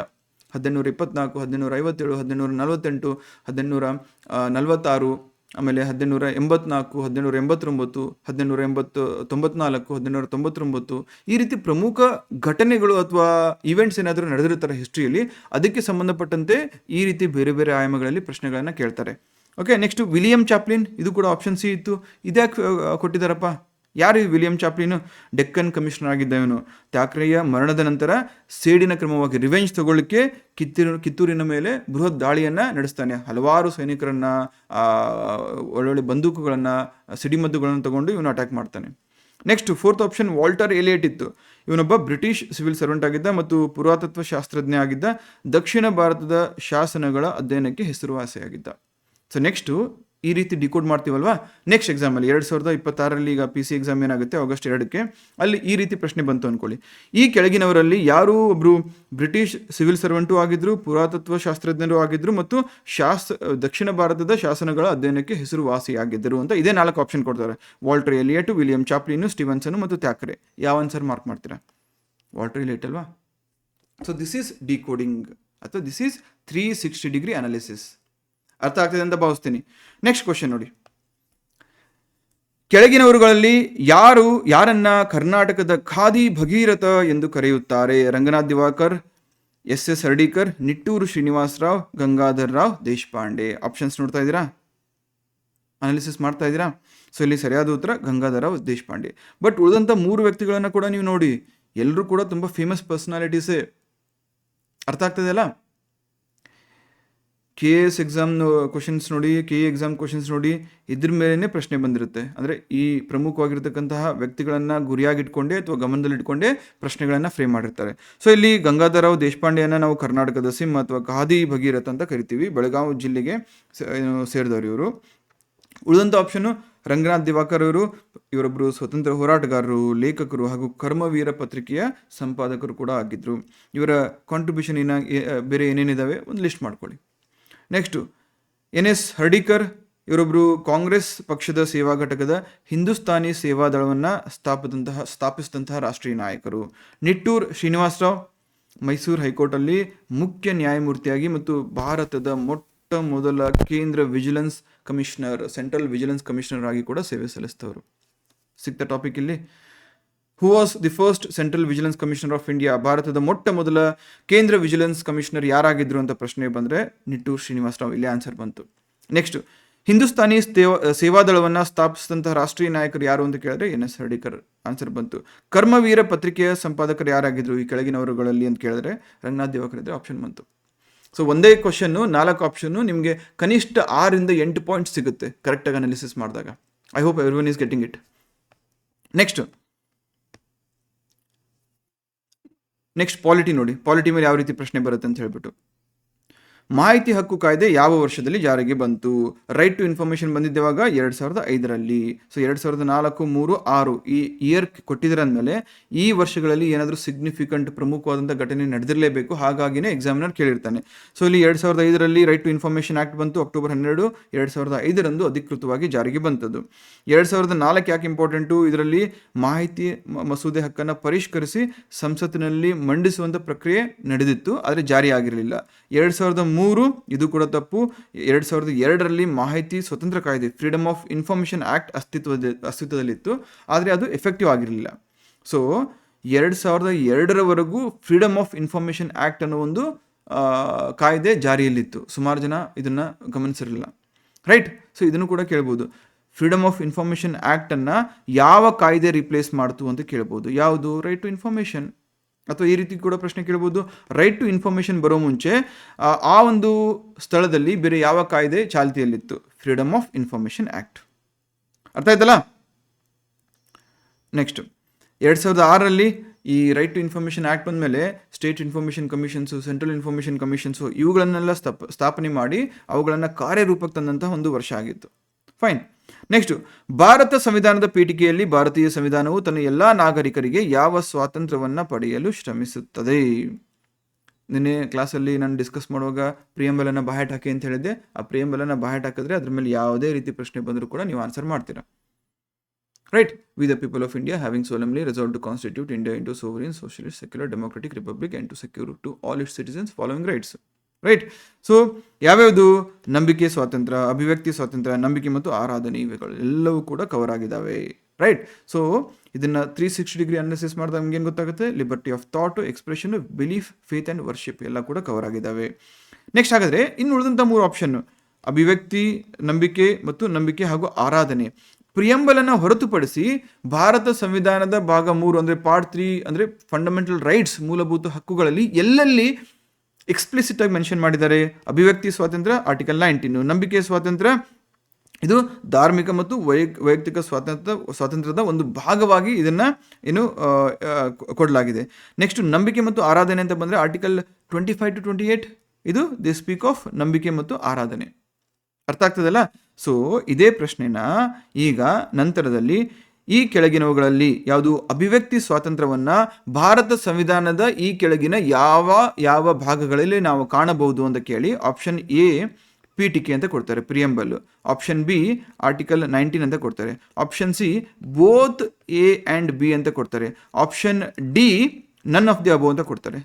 Speaker 1: 1824, 1857, 1848, 1846, ಆಮೇಲೆ 1884, 1889, 1894, 1899 ಈ ರೀತಿ ಪ್ರಮುಖ ಘಟನೆಗಳು ಅಥವಾ ಈವೆಂಟ್ಸ್ ಏನಾದರೂ ನಡೆದಿರ್ತಾರೆ ಹಿಸ್ಟ್ರಿಯಲ್ಲಿ, ಅದಕ್ಕೆ ಸಂಬಂಧಪಟ್ಟಂತೆ ಈ ರೀತಿ ಬೇರೆ ಬೇರೆ ಆಯಾಮಗಳಲ್ಲಿ ಪ್ರಶ್ನೆಗಳನ್ನು ಕೇಳ್ತಾರೆ. ಓಕೆ, ನೆಕ್ಸ್ಟ್ ವಿಲಿಯಂ ಚಾಪ್ಲಿನ್, ಇದು ಕೂಡ ಆಪ್ಷನ್ ಸಿ ಇತ್ತು. ಇದ್ಯಾಕೆ ಕೊಟ್ಟಿದ್ದಾರಪ್ಪ? ಯಾರು ವಿಲಿಯಂ ಚಾಪ್ಲಿನ್? ಡೆಕ್ಕನ್ ಕಮಿಷನರ್ ಆಗಿದ್ದ ಇವನು. ಥ್ಯಾಕ್ರೆಯ ಮರಣದ ನಂತರ ಸೇಡಿನ ಕ್ರಮವಾಗಿ ರಿವೆಂಜ್ ತಗೊಳ್ಳಿಕ್ಕೆ ಕಿತ್ತೂರಿನ ಮೇಲೆ ಬೃಹತ್ ದಾಳಿಯನ್ನು ನಡೆಸ್ತಾನೆ. ಹಲವಾರು ಸೈನಿಕರನ್ನು, ಒಳ್ಳೊಳ್ಳೆ ಬಂದೂಕುಗಳನ್ನು, ಸಿಡಿಮದ್ದುಗಳನ್ನು ತಗೊಂಡು ಇವನು ಅಟ್ಯಾಕ್ ಮಾಡ್ತಾನೆ. Next 4th option Walter Elliott ಇತ್ತು. ಇವನೊಬ್ಬ ಬ್ರಿಟಿಷ್ ಸಿವಿಲ್ ಸರ್ವೆಂಟ್ ಆಗಿದ್ದ ಮತ್ತು ಪುರಾತತ್ವ ಶಾಸ್ತ್ರಜ್ಞ ಆಗಿದ್ದ. ದಕ್ಷಿಣ ಭಾರತದ ಶಾಸನಗಳ ಅಧ್ಯಯನಕ್ಕೆ ಹೆಸರುವಾಸಿಯಾಗಿದ್ದ. ಸೊ ನೆಕ್ಸ್ಟು ಈ ರೀತಿ ಡಿಕೋಡ್ ಮಾಡ್ತೀವಲ್ವಾ, ನೆಕ್ಸ್ಟ್ ಎಕ್ಸಾಮಲ್ಲಿ 2026 ಈಗ ಪಿ ಸಿ ಎಕ್ಸಾಮ್ ಏನಾಗುತ್ತೆ August 2ಕ್ಕೆ, ಅಲ್ಲಿ ಈ ರೀತಿ ಪ್ರಶ್ನೆ ಬಂತು ಅಂದ್ಕೊಳ್ಳಿ. ಈ ಕೆಳಗಿನವರಲ್ಲಿ ಯಾರು ಒಬ್ಬರು ಬ್ರಿಟಿಷ್ ಸಿವಿಲ್ ಸರ್ವೆಂಟು ಆಗಿದ್ರು, ಪುರಾತತ್ವ ಶಾಸ್ತ್ರಜ್ಞರು ಆಗಿದ್ರು ಮತ್ತು ದಕ್ಷಿಣ ಭಾರತದ ಶಾಸನಗಳ ಅಧ್ಯಯನಕ್ಕೆ ಹೆಸರುವಾಸಿಯಾಗಿದ್ದರು ಅಂತ ಇದೇ 4 ಆಪ್ಷನ್ ಕೊಡ್ತಾರೆ. Walter Elliot, William Chaplin, Stevenson ಮತ್ತು ಥ್ಯಾಕರೆ. ಯಾವ ಆನ್ಸರ್ ಮಾರ್ಕ್ ಮಾಡ್ತೀರಾ? ವಾಲ್ಟರ್ ಎಲಿಯಟ್ ಅಲ್ವಾ? ಸೊ ದಿಸ್ ಈಸ್ ಡಿಕೋಡಿಂಗ್ ಅಥವಾ ದಿಸ್ ಈಸ್ 360 ಡಿಗ್ರಿ ಅನಾಲಿಸಿಸ್. ಅರ್ಥ ಆಗ್ತದೆ ಅಂತ ಭಾವಿಸ್ತೀನಿ. ನೆಕ್ಸ್ಟ್ ಕ್ವಶನ್ ನೋಡಿ. ಕೆಳಗಿನವರುಗಳಲ್ಲಿ ಯಾರನ್ನ ಕರ್ನಾಟಕದ ಖಾದಿ ಭಗೀರಥ ಎಂದು ಕರೆಯುತ್ತಾರೆ? ರಂಗನಾಥ್ ದಿವಾಕರ್, ಎಸ್ ಹರ್ಡೀಕರ್, ನಿಟ್ಟೂರು ಶ್ರೀನಿವಾಸರಾವ್, ಗಂಗಾಧರ್ ರಾವ್ ದೇಶಪಾಂಡೆ. ಆಪ್ಷನ್ಸ್ ನೋಡ್ತಾ ಇದ್ದೀರಾ? ಅನಾಲಿಸಿಸ್ ಮಾಡ್ತಾ ಇದ್ದೀರಾ? ಸೊ ಇಲ್ಲಿ ಸರಿಯಾದ ಉತ್ತರ ಗಂಗಾಧರ್ ರಾವ್ ದೇಶಪಾಂಡೆ. ಬಟ್ ಉಳಿದಂಥ 3 ವ್ಯಕ್ತಿಗಳನ್ನು ಕೂಡ ನೀವು ನೋಡಿ, ಎಲ್ಲರೂ ಕೂಡ ತುಂಬ ಫೇಮಸ್ ಪರ್ಸನಾಲಿಟೀಸೇ. ಅರ್ಥ ಆಗ್ತದೆಯಲ್ಲ? KS ಎಕ್ಸಾಮ್ ಕ್ವಶನ್ಸ್ ನೋಡಿ, KE ಎಕ್ಸಾಮ್ ಕ್ವಶನ್ಸ್ ನೋಡಿ, ಇದ್ರ ಮೇಲೇ ಪ್ರಶ್ನೆ ಬಂದಿರುತ್ತೆ. ಅಂದರೆ ಈ ಪ್ರಮುಖವಾಗಿರ್ತಕ್ಕಂತಹ ವ್ಯಕ್ತಿಗಳನ್ನು ಗುರಿಯಾಗಿಟ್ಕೊಂಡೆ ಅಥವಾ ಗಮನದಲ್ಲಿಟ್ಕೊಂಡೇ ಪ್ರಶ್ನೆಗಳನ್ನು ಫ್ರೇಮ್ ಮಾಡಿರ್ತಾರೆ. ಸೊ ಇಲ್ಲಿ ಗಂಗಾಧರ್ ರಾವ್ ದೇಶಪಾಂಡೆಯನ್ನು ನಾವು ಕರ್ನಾಟಕದ ಸಿಂಹ ಅಥವಾ ಖಾದಿ ಭಗೀರಥ ಅಂತ ಕರಿತೀವಿ. ಬೆಳಗಾವಿ ಜಿಲ್ಲೆಗೆ ಸೇರಿದವರು ಇವರು. ಉಳಿದಂಥ ಆಪ್ಷನ್ನು ರಂಗನಾಥ್ ದಿವಾಕರ್ ಅವರು, ಇವರೊಬ್ಬರು ಸ್ವತಂತ್ರ ಹೋರಾಟಗಾರರು, ಲೇಖಕರು ಹಾಗೂ ಕರ್ಮವೀರ ಪತ್ರಿಕೆಯ ಸಂಪಾದಕರು ಕೂಡ ಆಗಿದ್ದರು. ಇವರ ಕಾಂಟ್ರಿಬ್ಯೂಷನ್ ಬೇರೆ ಏನೇನಿದ್ದಾವೆ ಒಂದು ಲಿಸ್ಟ್ ಮಾಡ್ಕೊಳ್ಳಿ. ನೆಕ್ಸ್ಟು NS ಹರ್ಡೀಕರ್, ಇವರೊಬ್ಬರು ಕಾಂಗ್ರೆಸ್ ಪಕ್ಷದ ಸೇವಾ ಘಟಕದ ಹಿಂದೂಸ್ತಾನಿ ಸೇವಾದಳವನ್ನು ಸ್ಥಾಪಿಸಿದಂತಹ ರಾಷ್ಟ್ರೀಯ ನಾಯಕರು. ನಿಟ್ಟೂರ್ ಶ್ರೀನಿವಾಸರಾವ್ ಮೈಸೂರು ಹೈಕೋರ್ಟಲ್ಲಿ ಮುಖ್ಯ ನ್ಯಾಯಮೂರ್ತಿಯಾಗಿ ಮತ್ತು ಭಾರತದ ಮೊಟ್ಟ ಮೊದಲ ಕೇಂದ್ರ vigilance commissioner, central vigilance commissioner ಆಗಿ ಕೂಡ ಸೇವೆ ಸಲ್ಲಿಸಿದವರು. ಸಿಕ್ತ ಟಾಪಿಕ್ ಇಲ್ಲಿ. Who was the first central vigilance commissioner of India? ಭಾರತದ ಮೊಟ್ಟ ಮೊದಲ ಕೇಂದ್ರ ವಿಜಿಲೆನ್ಸ್ ಕಮಿಷನರ್ ಯಾರಾಗಿದ್ರು ಅಂತ ಪ್ರಶ್ನೆ ಬಂದರೆ ನಿಟ್ಟೂರ್ ಶ್ರೀನಿವಾಸರಾವ್. ಇಲ್ಲಿ ಆನ್ಸರ್ ಬಂತು. ನೆಕ್ಸ್ಟ್, ಹಿಂದೂಸ್ತಾನಿ ಸೇವಾದಳವನ್ನು ಸ್ಥಾಪಿಸಿದಂತಹ ರಾಷ್ಟ್ರೀಯ ನಾಯಕರು ಯಾರು ಅಂತ ಕೇಳಿದ್ರೆ NS ಹರ್ಡೀಕರ್. ಆನ್ಸರ್ ಬಂತು. ಕರ್ಮವೀರ ಪತ್ರಿಕೆಯ ಸಂಪಾದಕರು ಯಾರಾಗಿದ್ರು ಈ ಕೆಳಗಿನವರುಗಳಲ್ಲಿ ಅಂತ ಕೇಳಿದ್ರೆ ರಂಗನಾಥ್ ದಿವಾಕರ್ ಇದ್ರೆ ಆಪ್ಷನ್ ಬಂತು. ಸೊ ಒಂದೇ ಕ್ವಶನ್ನು 4 ಆಪ್ಷನ್ನು ನಿಮಗೆ ಕನಿಷ್ಠ 6 ಇಂದ 8 ಪಾಯಿಂಟ್ಸ್ ಸಿಗುತ್ತೆ ಕರೆಕ್ಟಾಗಿ ಅನಾಲಿಸಿಸ್ ಮಾಡಿದಾಗ. I hope everyone is getting it. Next polity ನೋಡಿ. ಪಾಲಿಟಿ ಮೇಲೆ ಯಾವ ರೀತಿ ಪ್ರಶ್ನೆ ಬರುತ್ತೆ ಅಂತ ಹೇಳ್ಬಿಟ್ಟು, ಮಾಹಿತಿ ಹಕ್ಕು ಕಾಯ್ದೆ ಯಾವ ವರ್ಷದಲ್ಲಿ ಜಾರಿಗೆ ಬಂತು? ರೈಟ್ ಟು ಇನ್ಫಾರ್ಮೇಷನ್ ಬಂದಿದ್ದೆವಾಗ 2005ರಲ್ಲಿ. ಸೊ 2004, 3, 6 ಈ ಇಯರ್ ಕೊಟ್ಟಿದ್ರೆ ಅಂದಮೇಲೆ ಈ ವರ್ಷಗಳಲ್ಲಿ ಏನಾದರೂ ಸಿಗ್ನಿಫಿಕೆಂಟ್ ಪ್ರಮುಖವಾದಂಥ ಘಟನೆ ನಡೆದಿರಲೇಬೇಕು. ಹಾಗಾಗಿನೇ ಎಕ್ಸಾಮಿನರ್ ಕೇಳಿರ್ತಾನೆ. ಸೊ ಇಲ್ಲಿ 2005ರಲ್ಲಿ ರೈಟ್ ಟು ಇನ್ಫಾರ್ಮೇಷನ್ ಆ್ಯಕ್ಟ್ ಬಂತು. ಅಕ್ಟೋಬರ್ 12, 2005ರಂದು ಅಧಿಕೃತವಾಗಿ ಜಾರಿಗೆ ಬಂತದ್ದು. 2004 ಯಾಕೆ ಇಂಪಾರ್ಟೆಂಟು? ಇದರಲ್ಲಿ ಮಾಹಿತಿ ಮಸೂದೆ ಹಕ್ಕನ್ನು ಪರಿಷ್ಕರಿಸಿ ಸಂಸತ್ತಿನಲ್ಲಿ ಮಂಡಿಸುವಂಥ ಪ್ರಕ್ರಿಯೆ ನಡೆದಿತ್ತು, ಆದರೆ ಜಾರಿಯಾಗಿರಲಿಲ್ಲ. 2003 ಇದು ಕೂಡ ತಪ್ಪು. 2002ರಲ್ಲಿ ಮಾಹಿತಿ ಸ್ವತಂತ್ರ ಕಾಯ್ದೆ, ಫ್ರೀಡಮ್ ಆಫ್ ಇನ್ಫಾರ್ಮೇಷನ್ ಆ್ಯಕ್ಟ್ ಅಸ್ತಿತ್ವದಲ್ಲಿತ್ತು, ಆದರೆ ಅದು ಎಫೆಕ್ಟಿವ್ ಆಗಿರಲಿಲ್ಲ. ಸೊ 2002ರವರೆಗೂ ಫ್ರೀಡಮ್ ಆಫ್ ಇನ್ಫಾರ್ಮೇಷನ್ ಆ್ಯಕ್ಟ್ ಅನ್ನೋ ಒಂದು ಕಾಯ್ದೆ ಜಾರಿಯಲ್ಲಿತ್ತು. ಸುಮಾರು ಜನ ಇದನ್ನು ಗಮನಿಸಿರಲಿಲ್ಲ, ರೈಟ್? ಸೊ ಇದನ್ನು ಕೂಡ ಕೇಳ್ಬೋದು. ಫ್ರೀಡಮ್ ಆಫ್ ಇನ್ಫಾರ್ಮೇಷನ್ ಆ್ಯಕ್ಟನ್ನು ಯಾವ ಕಾಯ್ದೆ ರಿಪ್ಲೇಸ್ ಮಾಡ್ತು ಅಂತ ಕೇಳ್ಬೋದು. ಯಾವುದು? Right to information. ಅಥವಾ ಈ ರೀತಿ ಕೂಡ ಪ್ರಶ್ನೆ ಕೇಳ್ಬೋದು, ರೈಟ್ ಟು ಇನ್ಫಾರ್ಮೇಷನ್ ಬರೋ ಮುಂಚೆ ಆ ಒಂದು ಸ್ಥಳದಲ್ಲಿ ಬೇರೆ ಯಾವ ಕಾಯ್ದೆ ಚಾಲ್ತಿಯಲ್ಲಿತ್ತು? Freedom of information act. ಅರ್ಥ ಆಯ್ತಲ್ಲ? ನೆಕ್ಸ್ಟ್, 2006ರಲ್ಲಿ ಈ ರೈಟ್ ಟು ಇನ್ಫಾರ್ಮೇಷನ್ ಆ್ಯಕ್ಟ್ ಬಂದಮೇಲೆ state information commissions, central information commissions ಇವುಗಳನ್ನೆಲ್ಲ ಸ್ಥಾಪನೆ ಮಾಡಿ ಅವುಗಳನ್ನು ಕಾರ್ಯರೂಪಕ್ಕೆ ತಂದಂತಹ ಒಂದು ವರ್ಷ ಆಗಿತ್ತು. ಫೈನ್. ನೆಕ್ಸ್ಟು, ಭಾರತ ಸಂವಿಧಾನದ ಪೀಠಿಕೆಯಲ್ಲಿ ಭಾರತೀಯ ಸಂವಿಧಾನವು ತನ್ನ ಎಲ್ಲ ನಾಗರಿಕರಿಗೆ ಯಾವ ಸ್ವಾತಂತ್ರ್ಯವನ್ನು ಪಡೆಯಲು ಶ್ರಮಿಸುತ್ತದೆ? ನಿನ್ನೆ ಕ್ಲಾಸಲ್ಲಿ ನಾನು ಡಿಸ್ಕಸ್ ಮಾಡುವಾಗ ಪ್ರಿಯಂಬಲನ್ನು ಬಾಯ್ಟ್ ಹಾಕಿ ಅಂತ ಹೇಳಿದ್ದೆ. ಆ ಪ್ರಿಯಂಬಲನ್ನು ಬಾಯ್ಟ್ ಹಾಕಿದ್ರೆ ಅದ್ರ ಮೇಲೆ ಯಾವುದೇ ರೀತಿ ಪ್ರಶ್ನೆ ಬಂದರೂ ಕೂಡ ನೀವು ಆನ್ಸರ್ ಮಾಡ್ತೀರಾ, right? We the people of India having solemnly resolve to constitute India into sovereign socialist secular democratic republic and to secure to all its citizens following rights, right? So ಯಾವ್ಯಾವುದು? ನಂಬಿಕೆ ಸ್ವಾತಂತ್ರ್ಯ, ಅಭಿವ್ಯಕ್ತಿ ಸ್ವಾತಂತ್ರ್ಯ, ನಂಬಿಕೆ ಮತ್ತು ಆರಾಧನೆ, ಇವುಗಳು ಎಲ್ಲವೂ ಕೂಡ ಕವರ್ ಆಗಿದ್ದಾವೆ, ರೈಟ್? ಸೊ ಇದನ್ನು 360 ಡಿಗ್ರಿ ಅನಾಲಿಸಿಸ್ ಮಾಡಿದಾಗ ನಮ್ಗೆ ಏನು ಗೊತ್ತಾಗುತ್ತೆ? Liberty of thought, expression, belief, faith and worship ಎಲ್ಲ ಕೂಡ ಕವರ್ ಆಗಿದ್ದಾವೆ. ನೆಕ್ಸ್ಟ್ ಹಾಗಾದರೆ ಇನ್ನು ಉಳಿದಂಥ 3 ಆಪ್ಷನ್ನು ಅಭಿವ್ಯಕ್ತಿ, ನಂಬಿಕೆ ಮತ್ತು ನಂಬಿಕೆ ಹಾಗೂ ಆರಾಧನೆ. ಪ್ರಿಯಂಬಲನ್ನು ಹೊರತುಪಡಿಸಿ ಭಾರತ ಸಂವಿಧಾನದ ಭಾಗ 3 ಅಂದರೆ ಪಾರ್ಟ್ 3 ಅಂದರೆ ಫಂಡಮೆಂಟಲ್ ರೈಟ್ಸ್, ಮೂಲಭೂತ ಹಕ್ಕುಗಳಲ್ಲಿ ಎಲ್ಲೆಲ್ಲಿ ಎಕ್ಸ್ಪ್ಲಿಸಿಟ್ ಆಗಿ ಮೆನ್ಷನ್ ಮಾಡಿದ್ದಾರೆ? ಅಭಿವ್ಯಕ್ತಿ ಸ್ವಾತಂತ್ರ್ಯ ಆರ್ಟಿಕಲ್ 19, ನಂಬಿಕೆ ಸ್ವಾತಂತ್ರ್ಯ ಇದು ಧಾರ್ಮಿಕ ಮತ್ತು ವೈಯಕ್ತಿಕ ಸ್ವಾತಂತ್ರ್ಯದ ಒಂದು ಭಾಗವಾಗಿ ಇದನ್ನು ಏನು ಕೊಡಲಾಗಿದೆ. ನೆಕ್ಸ್ಟ್ ನಂಬಿಕೆ ಮತ್ತು ಆರಾಧನೆ ಅಂತ ಬಂದರೆ ಆರ್ಟಿಕಲ್ 25 to 28 ಇದು ದಿ ಸ್ಪೀಕ್ ಆಫ್ ನಂಬಿಕೆ ಮತ್ತು ಆರಾಧನೆ. ಅರ್ಥ ಆಗ್ತದಲ್ಲ? ಸೊ ಇದೇ ಪ್ರಶ್ನೆನ ಈಗ ನಂತರದಲ್ಲಿ ಈ ಕೆಳಗಿನವುಗಳಲ್ಲಿ ಯಾವುದು ಅಭಿವ್ಯಕ್ತಿ ಸ್ವಾತಂತ್ರ್ಯವನ್ನು ಭಾರತ ಸಂವಿಧಾನದ ಈ ಕೆಳಗಿನ ಯಾವ ಯಾವ ಭಾಗಗಳಲ್ಲಿ ನಾವು ಕಾಣಬಹುದು ಅಂತ ಕೇಳಿ ಆಪ್ಷನ್ ಎ ಪೀಠಿಕೆ ಅಂತ ಕೊಡ್ತಾರೆ, ಪ್ರಿಯಂಬಲ್. ಆಪ್ಷನ್ ಬಿ ಆರ್ಟಿಕಲ್ 19 ಅಂತ ಕೊಡ್ತಾರೆ. Option C both A and B ಅಂತ ಕೊಡ್ತಾರೆ. Option D none of the above ಅಂತ ಕೊಡ್ತಾರೆ.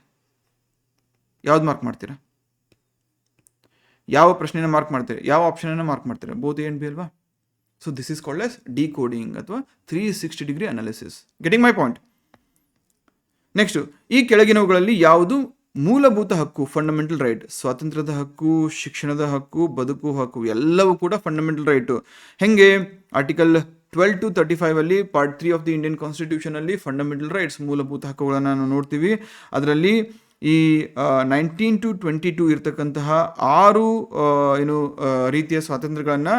Speaker 1: ಯಾವ್ದು ಮಾರ್ಕ್ ಮಾಡ್ತೀರಾ? ಯಾವ ಪ್ರಶ್ನೆನ ಮಾರ್ಕ್ ಮಾಡ್ತಾರೆ? ಯಾವ ಆಪ್ಷನನ್ನು ಮಾರ್ಕ್ ಮಾಡ್ತಾರೆ? ಬೋತ್ ಎ ಆ್ಯಂಡ್ ಬಿ ಅಲ್ವಾ? So this is called as decoding ಅಥವಾ 360 degree analysis. Getting my point? Next, ಈ ಕೆಳಗಿನವುಗಳಲ್ಲಿ ಯಾವುದು ಮೂಲಭೂತ ಹಕ್ಕು, ಫಂಡಮೆಂಟಲ್ ರೈಟ್? ಸ್ವಾತಂತ್ರ್ಯದ ಹಕ್ಕು, ಶಿಕ್ಷಣದ ಹಕ್ಕು, ಬದುಕು ಹಕ್ಕು ಎಲ್ಲವೂ ಕೂಡ ಫಂಡಮೆಂಟಲ್ ರೈಟು. ಹೆಂಗೆ? ಆರ್ಟಿಕಲ್ 12 to 35 ಅಲ್ಲಿ part 3 of the Indian constitution ಅಲ್ಲಿ ಫಂಡಮೆಂಟಲ್ ರೈಟ್ಸ್, ಮೂಲಭೂತ ಹಕ್ಕುಗಳನ್ನು ನಾವು ನೋಡ್ತೀವಿ. ಅದರಲ್ಲಿ ಈ 19 to 22 ಇರ್ತಕ್ಕಂತಹ 6 ಏನು ರೀತಿಯ ಸ್ವಾತಂತ್ರ್ಯಗಳನ್ನು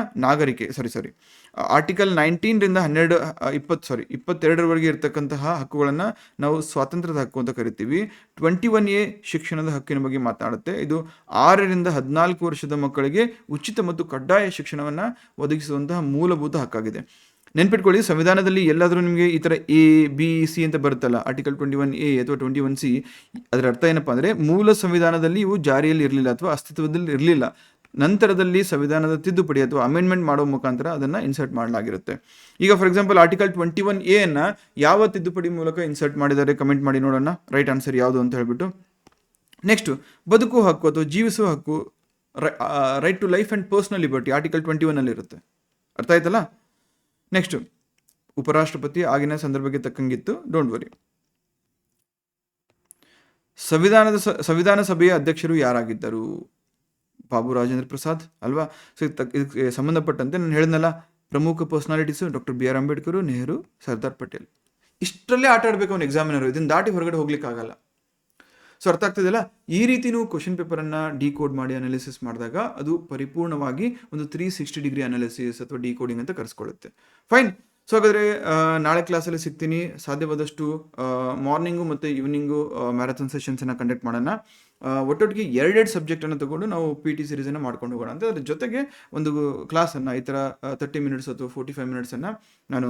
Speaker 1: ಆರ್ಟಿಕಲ್ 19ರಿಂದ 22ರವರೆಗೆ ಇರ್ತಕ್ಕಂತಹ ಹಕ್ಕುಗಳನ್ನು ನಾವು ಸ್ವಾತಂತ್ರ್ಯದ ಹಕ್ಕು ಅಂತ ಕರಿತೀವಿ. 21A ಶಿಕ್ಷಣದ ಹಕ್ಕಿನ ಬಗ್ಗೆ ಮಾತನಾಡುತ್ತೆ. ಇದು 6ರಿಂದ 14 ವರ್ಷದ ಮಕ್ಕಳಿಗೆ ಉಚಿತ ಮತ್ತು ಕಡ್ಡಾಯ ಶಿಕ್ಷಣವನ್ನು ಒದಗಿಸುವಂತಹ ಮೂಲಭೂತ ಹಕ್ಕಾಗಿದೆ. ನೆನ್ಪಿಟ್ಕೊಳ್ಳಿ, ಸಂವಿಧಾನದಲ್ಲಿ ಎಲ್ಲಾದರೂ ನಿಮಗೆ ಈ ಥರ ಎ ಬಿ ಸಿ ಅಂತ ಬರುತ್ತಲ್ಲ, ಆರ್ಟಿಕಲ್ 21A ಅಥವಾ 21C, ಅದರ ಅರ್ಥ ಏನಪ್ಪ ಅಂದರೆ ಮೂಲ ಸಂವಿಧಾನದಲ್ಲಿ ಇವು ಜಾರಿಯಲ್ಲಿ ಇರಲಿಲ್ಲ ಅಥವಾ ಅಸ್ತಿತ್ವದಲ್ಲಿ ಇರಲಿಲ್ಲ. ನಂತರದಲ್ಲಿ ಸಂವಿಧಾನದ ತಿದ್ದುಪಡಿ ಅಥವಾ ಅಮೆಂಡ್ಮೆಂಟ್ ಮಾಡೋ ಮುಖಾಂತರ ಅದನ್ನು ಇನ್ಸರ್ಟ್ ಮಾಡಲಾಗಿರುತ್ತೆ. ಈಗ ಫಾರ್ ಎಕ್ಸಾಂಪಲ್ ಆರ್ಟಿಕಲ್ 21A ಅನ್ನು ಯಾವ ತಿದ್ದುಪಡಿ ಮೂಲಕ ಇನ್ಸರ್ಟ್ ಮಾಡಿದ್ದಾರೆ? ಕಮೆಂಟ್ ಮಾಡಿ ನೋಡೋಣ ರೈಟ್ ಆನ್ಸರ್ ಯಾವುದು ಅಂತ ಹೇಳ್ಬಿಟ್ಟು. ನೆಕ್ಸ್ಟ್, ಬದುಕುವ ಹಕ್ಕು ಅಥವಾ ಜೀವಿಸುವ ಹಕ್ಕು, right to life and personal liberty article 21 ಅಲ್ಲಿ ಇರುತ್ತೆ. ಅರ್ಥ ಆಯ್ತಲ್ಲ? ನೆಕ್ಸ್ಟ್, ಉಪರಾಷ್ಟ್ರಪತಿ ಆಗಿನ ಸಂದರ್ಭಕ್ಕೆ ತಕ್ಕಂಗಿತ್ತು, ಡೋಂಟ್ ವರಿ. ಸಂವಿಧಾನ ಸಭೆಯ ಅಧ್ಯಕ್ಷರು ಯಾರಾಗಿದ್ದರು? ಬಾಬು ರಾಜೇಂದ್ರ ಪ್ರಸಾದ್ ಅಲ್ವಾ? ಸೊ ಇದಕ್ಕೆ ಸಂಬಂಧಪಟ್ಟಂತೆ ನಾನು ಹೇಳಿದ್ನಲ್ಲ, ಪ್ರಮುಖ ಪರ್ಸನಾಲಿಟೀಸು ಡಾಕ್ಟರ್ BR ಅಂಬೇಡ್ಕರ್, ನೆಹರು, ಸರ್ದಾರ್ ಪಟೇಲ್. ಇಷ್ಟರಲ್ಲೇ ಆಟ ಆಡಬೇಕು ಅವನು ಎಕ್ಸಾಮಿನರು, ಇದನ್ನು ದಾಟಿ ಹೊರಗಡೆ ಹೋಗ್ಲಿಕ್ಕಾಗಲ್ಲ. ಸೊ ಅರ್ಥ ಆಗ್ತಿದೆಯಲ್ಲ? ಈ ರೀತಿ ನೀವು ಕ್ವಶನ್ ಪೇಪರನ್ನು ಡಿಕೋಡ್ ಮಾಡಿ ಅನಾಲಿಸಿಸ್ ಮಾಡಿದಾಗ ಅದು ಪರಿಪೂರ್ಣವಾಗಿ ಒಂದು 360 ಡಿಗ್ರಿ ಅನಾಲಿಸಿಸ್ ಅಥವಾ ಡಿಕೋಡಿಂಗ್ ಅಂತ ಕರೆಸ್ಕೊಳ್ಳುತ್ತೆ. ಫೈನ್. ಸೊ ಹಾಗಾದರೆ ನಾಳೆ ಕ್ಲಾಸಲ್ಲಿ ಸಿಗ್ತೀನಿ. ಸಾಧ್ಯವಾದಷ್ಟು ಮಾರ್ನಿಂಗು ಮತ್ತು ಈವ್ನಿಂಗು ಮ್ಯಾರಥಾನ್ ಸೆಷನ್ಸನ್ನು ಕಂಡಕ್ಟ್ ಮಾಡೋಣ. ಒಟ್ಟೊಟ್ಟಿಗೆ 2 ಸಬ್ಜೆಕ್ಟನ್ನು ತಗೊಂಡು ನಾವು PT ಸೀರೀಸನ್ನು ಮಾಡ್ಕೊಂಡು ಹೋಗೋಣ ಅಂತ. ಅದ್ರ ಜೊತೆಗೆ ಒಂದು ಕ್ಲಾಸನ್ನು ಈ ಥರ 30 ಮಿನಿಟ್ಸ್ ಅಥವಾ 45 ಮಿನಿಟ್ಸನ್ನು ನಾನು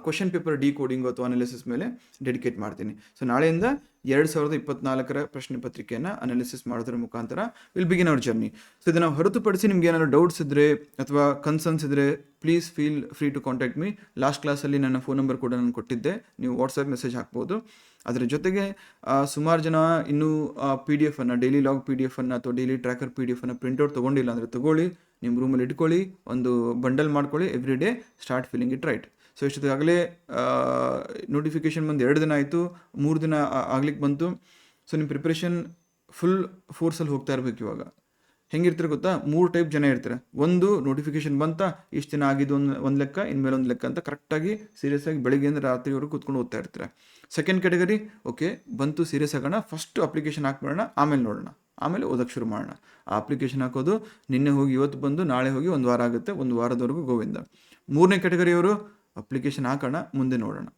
Speaker 1: ಕ್ವಶನ್ ಪೇಪರ್ ಡಿಕೋಡಿಂಗ್ ಅಥವಾ ಅನಾಲಿಸಿಸ್ ಮೇಲೆ ಡೆಡಿಕೇಟ್ ಮಾಡ್ತೀನಿ. ಸೊ ನಾಳೆಯಿಂದ 2024ರ ಪ್ರಶ್ನೆ ಪತ್ರಿಕೆಯನ್ನು ಅನಾಲಿಸಿಸ್ ಮಾಡೋದ್ರ ಮುಖಾಂತರ will begin our journey. So ಇದನ್ನು ಹೊರತುಪಡಿಸಿ ನಿಮ್ಗೆ ಏನಾದ್ರು ಡೌಟ್ಸ್ ಇದ್ದರೆ ಅಥವಾ ಕನ್ಸರ್ನ್ಸ್ ಇದ್ದರೆ please feel free to contact me. Last ಕ್ಲಾಸಲ್ಲಿ ನನ್ನ ಫೋನ್ ನಂಬರ್ ಕೂಡ ನಾನು ಕೊಟ್ಟಿದ್ದೆ, ನೀವು ವಾಟ್ಸಪ್ ಮೆಸೇಜ್ ಹಾಕ್ಬೋದು. ಅದರ ಜೊತೆಗೆ ಸುಮಾರು ಜನ ಇನ್ನೂ PDF ಅನ್ನು, ಡೈಲಿ ಲಾಗ್ PDF ಅನ್ನು ಅಥವಾ ಡೈಲಿ ಟ್ರ್ಯಾಕರ್ PDF ಅನ್ನು ಪ್ರಿಂಟ್ಔಟ್ ತೊಗೊಂಡಿಲ್ಲ ಅಂದರೆ ತೊಗೊಳ್ಳಿ, ನಿಮ್ಮ ರೂಮಲ್ಲಿ ಇಟ್ಕೊಳ್ಳಿ, ಒಂದು ಬಂಡಲ್ ಮಾಡ್ಕೊಳ್ಳಿ. Every day start feeling it right. So ಇಷ್ಟೊತ್ತಿಗಾಗಲೇ ನೋಟಿಫಿಕೇಷನ್ ಬಂದು 2 ದಿನ ಆಯಿತು, 3 ದಿನ ಆಗ್ಲಿಕ್ಕೆ ಬಂತು. ಸೊ ನಿಮ್ಮ ಪ್ರಿಪ್ರೇಷನ್ ಫುಲ್ ಫೋರ್ಸಲ್ಲಿ ಹೋಗ್ತಾ ಇರಬೇಕು. ಇವಾಗ ಹೆಂಗಿರ್ತಾರೆ ಗೊತ್ತಾ? 3 ಟೈಪ್ ಜನ ಇರ್ತಾರೆ. ಒಂದು, ನೋಟಿಫಿಕೇಷನ್ ಬಂತ, ಇಷ್ಟು ದಿನ ಆಗಿದ್ದು ಒಂದು ಲೆಕ್ಕ, ಇನ್ಮೇಲೆ ಒಂದು ಲೆಕ್ಕ ಅಂತ ಕರೆಕ್ಟಾಗಿ ಸೀರಿಯಸ್ ಆಗಿ ಬೆಳಗ್ಗೆಯಿಂದ ರಾತ್ರಿವರೆಗೂ ಕೂತ್ಕೊಂಡು ಓದ್ತಾ ಇರ್ತಾರೆ. ಸೆಕೆಂಡ್ ಕ್ಯಾಟಗರಿ, ಓಕೆ ಬಂತು ಸೀರಿಯಸ್ ಆಗೋಣ, ಫಸ್ಟ್ ಅಪ್ಲಿಕೇಶನ್ ಹಾಕ್ಬಿಡೋಣ, ಆಮೇಲೆ ನೋಡೋಣ, ಆಮೇಲೆ ಓದಕ್ಕೆ ಶುರು ಮಾಡೋಣ. ಆ ಅಪ್ಲಿಕೇಶನ್ ಹಾಕೋದು ನಿನ್ನೆ ಹೋಗಿ ಇವತ್ತು ಬಂದು ನಾಳೆ ಹೋಗಿ 1 ವಾರ ಆಗುತ್ತೆ, 1 ವಾರದವರೆಗೂ ಗೋವಿಂದ. 3ನೇ ಕ್ಯಾಟಗರಿಯವರು ಅಪ್ಲಿಕೇಶನ್ ಹಾಕೋಣ, ಮುಂದೆ ನೋಡೋಣ,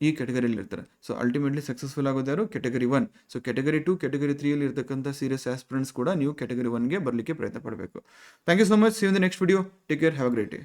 Speaker 1: ಈ ಕ್ಯಾಟಗರಿಯಲ್ಲಿ ಇರ್ತಾರೆ. ಸೊ ಅಲ್ಟಿಮೇಟ್ಲಿ ಸಕ್ಸಸ್ಫುಲ್ ಆಗೋದು ಯಾರು? ಕ್ಯಾಟಗರಿ 1. ಸೊ ಕ್ಯಾಟಗರಿ 2, ಕ್ಯಾಟಗರಿ 3 ಇರ್ತಕ್ಕಂಥ ಸೀರಿಯಸ್ ಆಸ್ಪಿರೆಂಟ್ಸ್ ಕೂಡ ನೀವು ಕ್ಯಾಟಗರಿ 1ಗೆ ಬರಲಿಕ್ಕೆ ಪ್ರಯತ್ನ ಪಡಬೇಕು. Thank you so much. See you in the next video. Take care. Have a great day.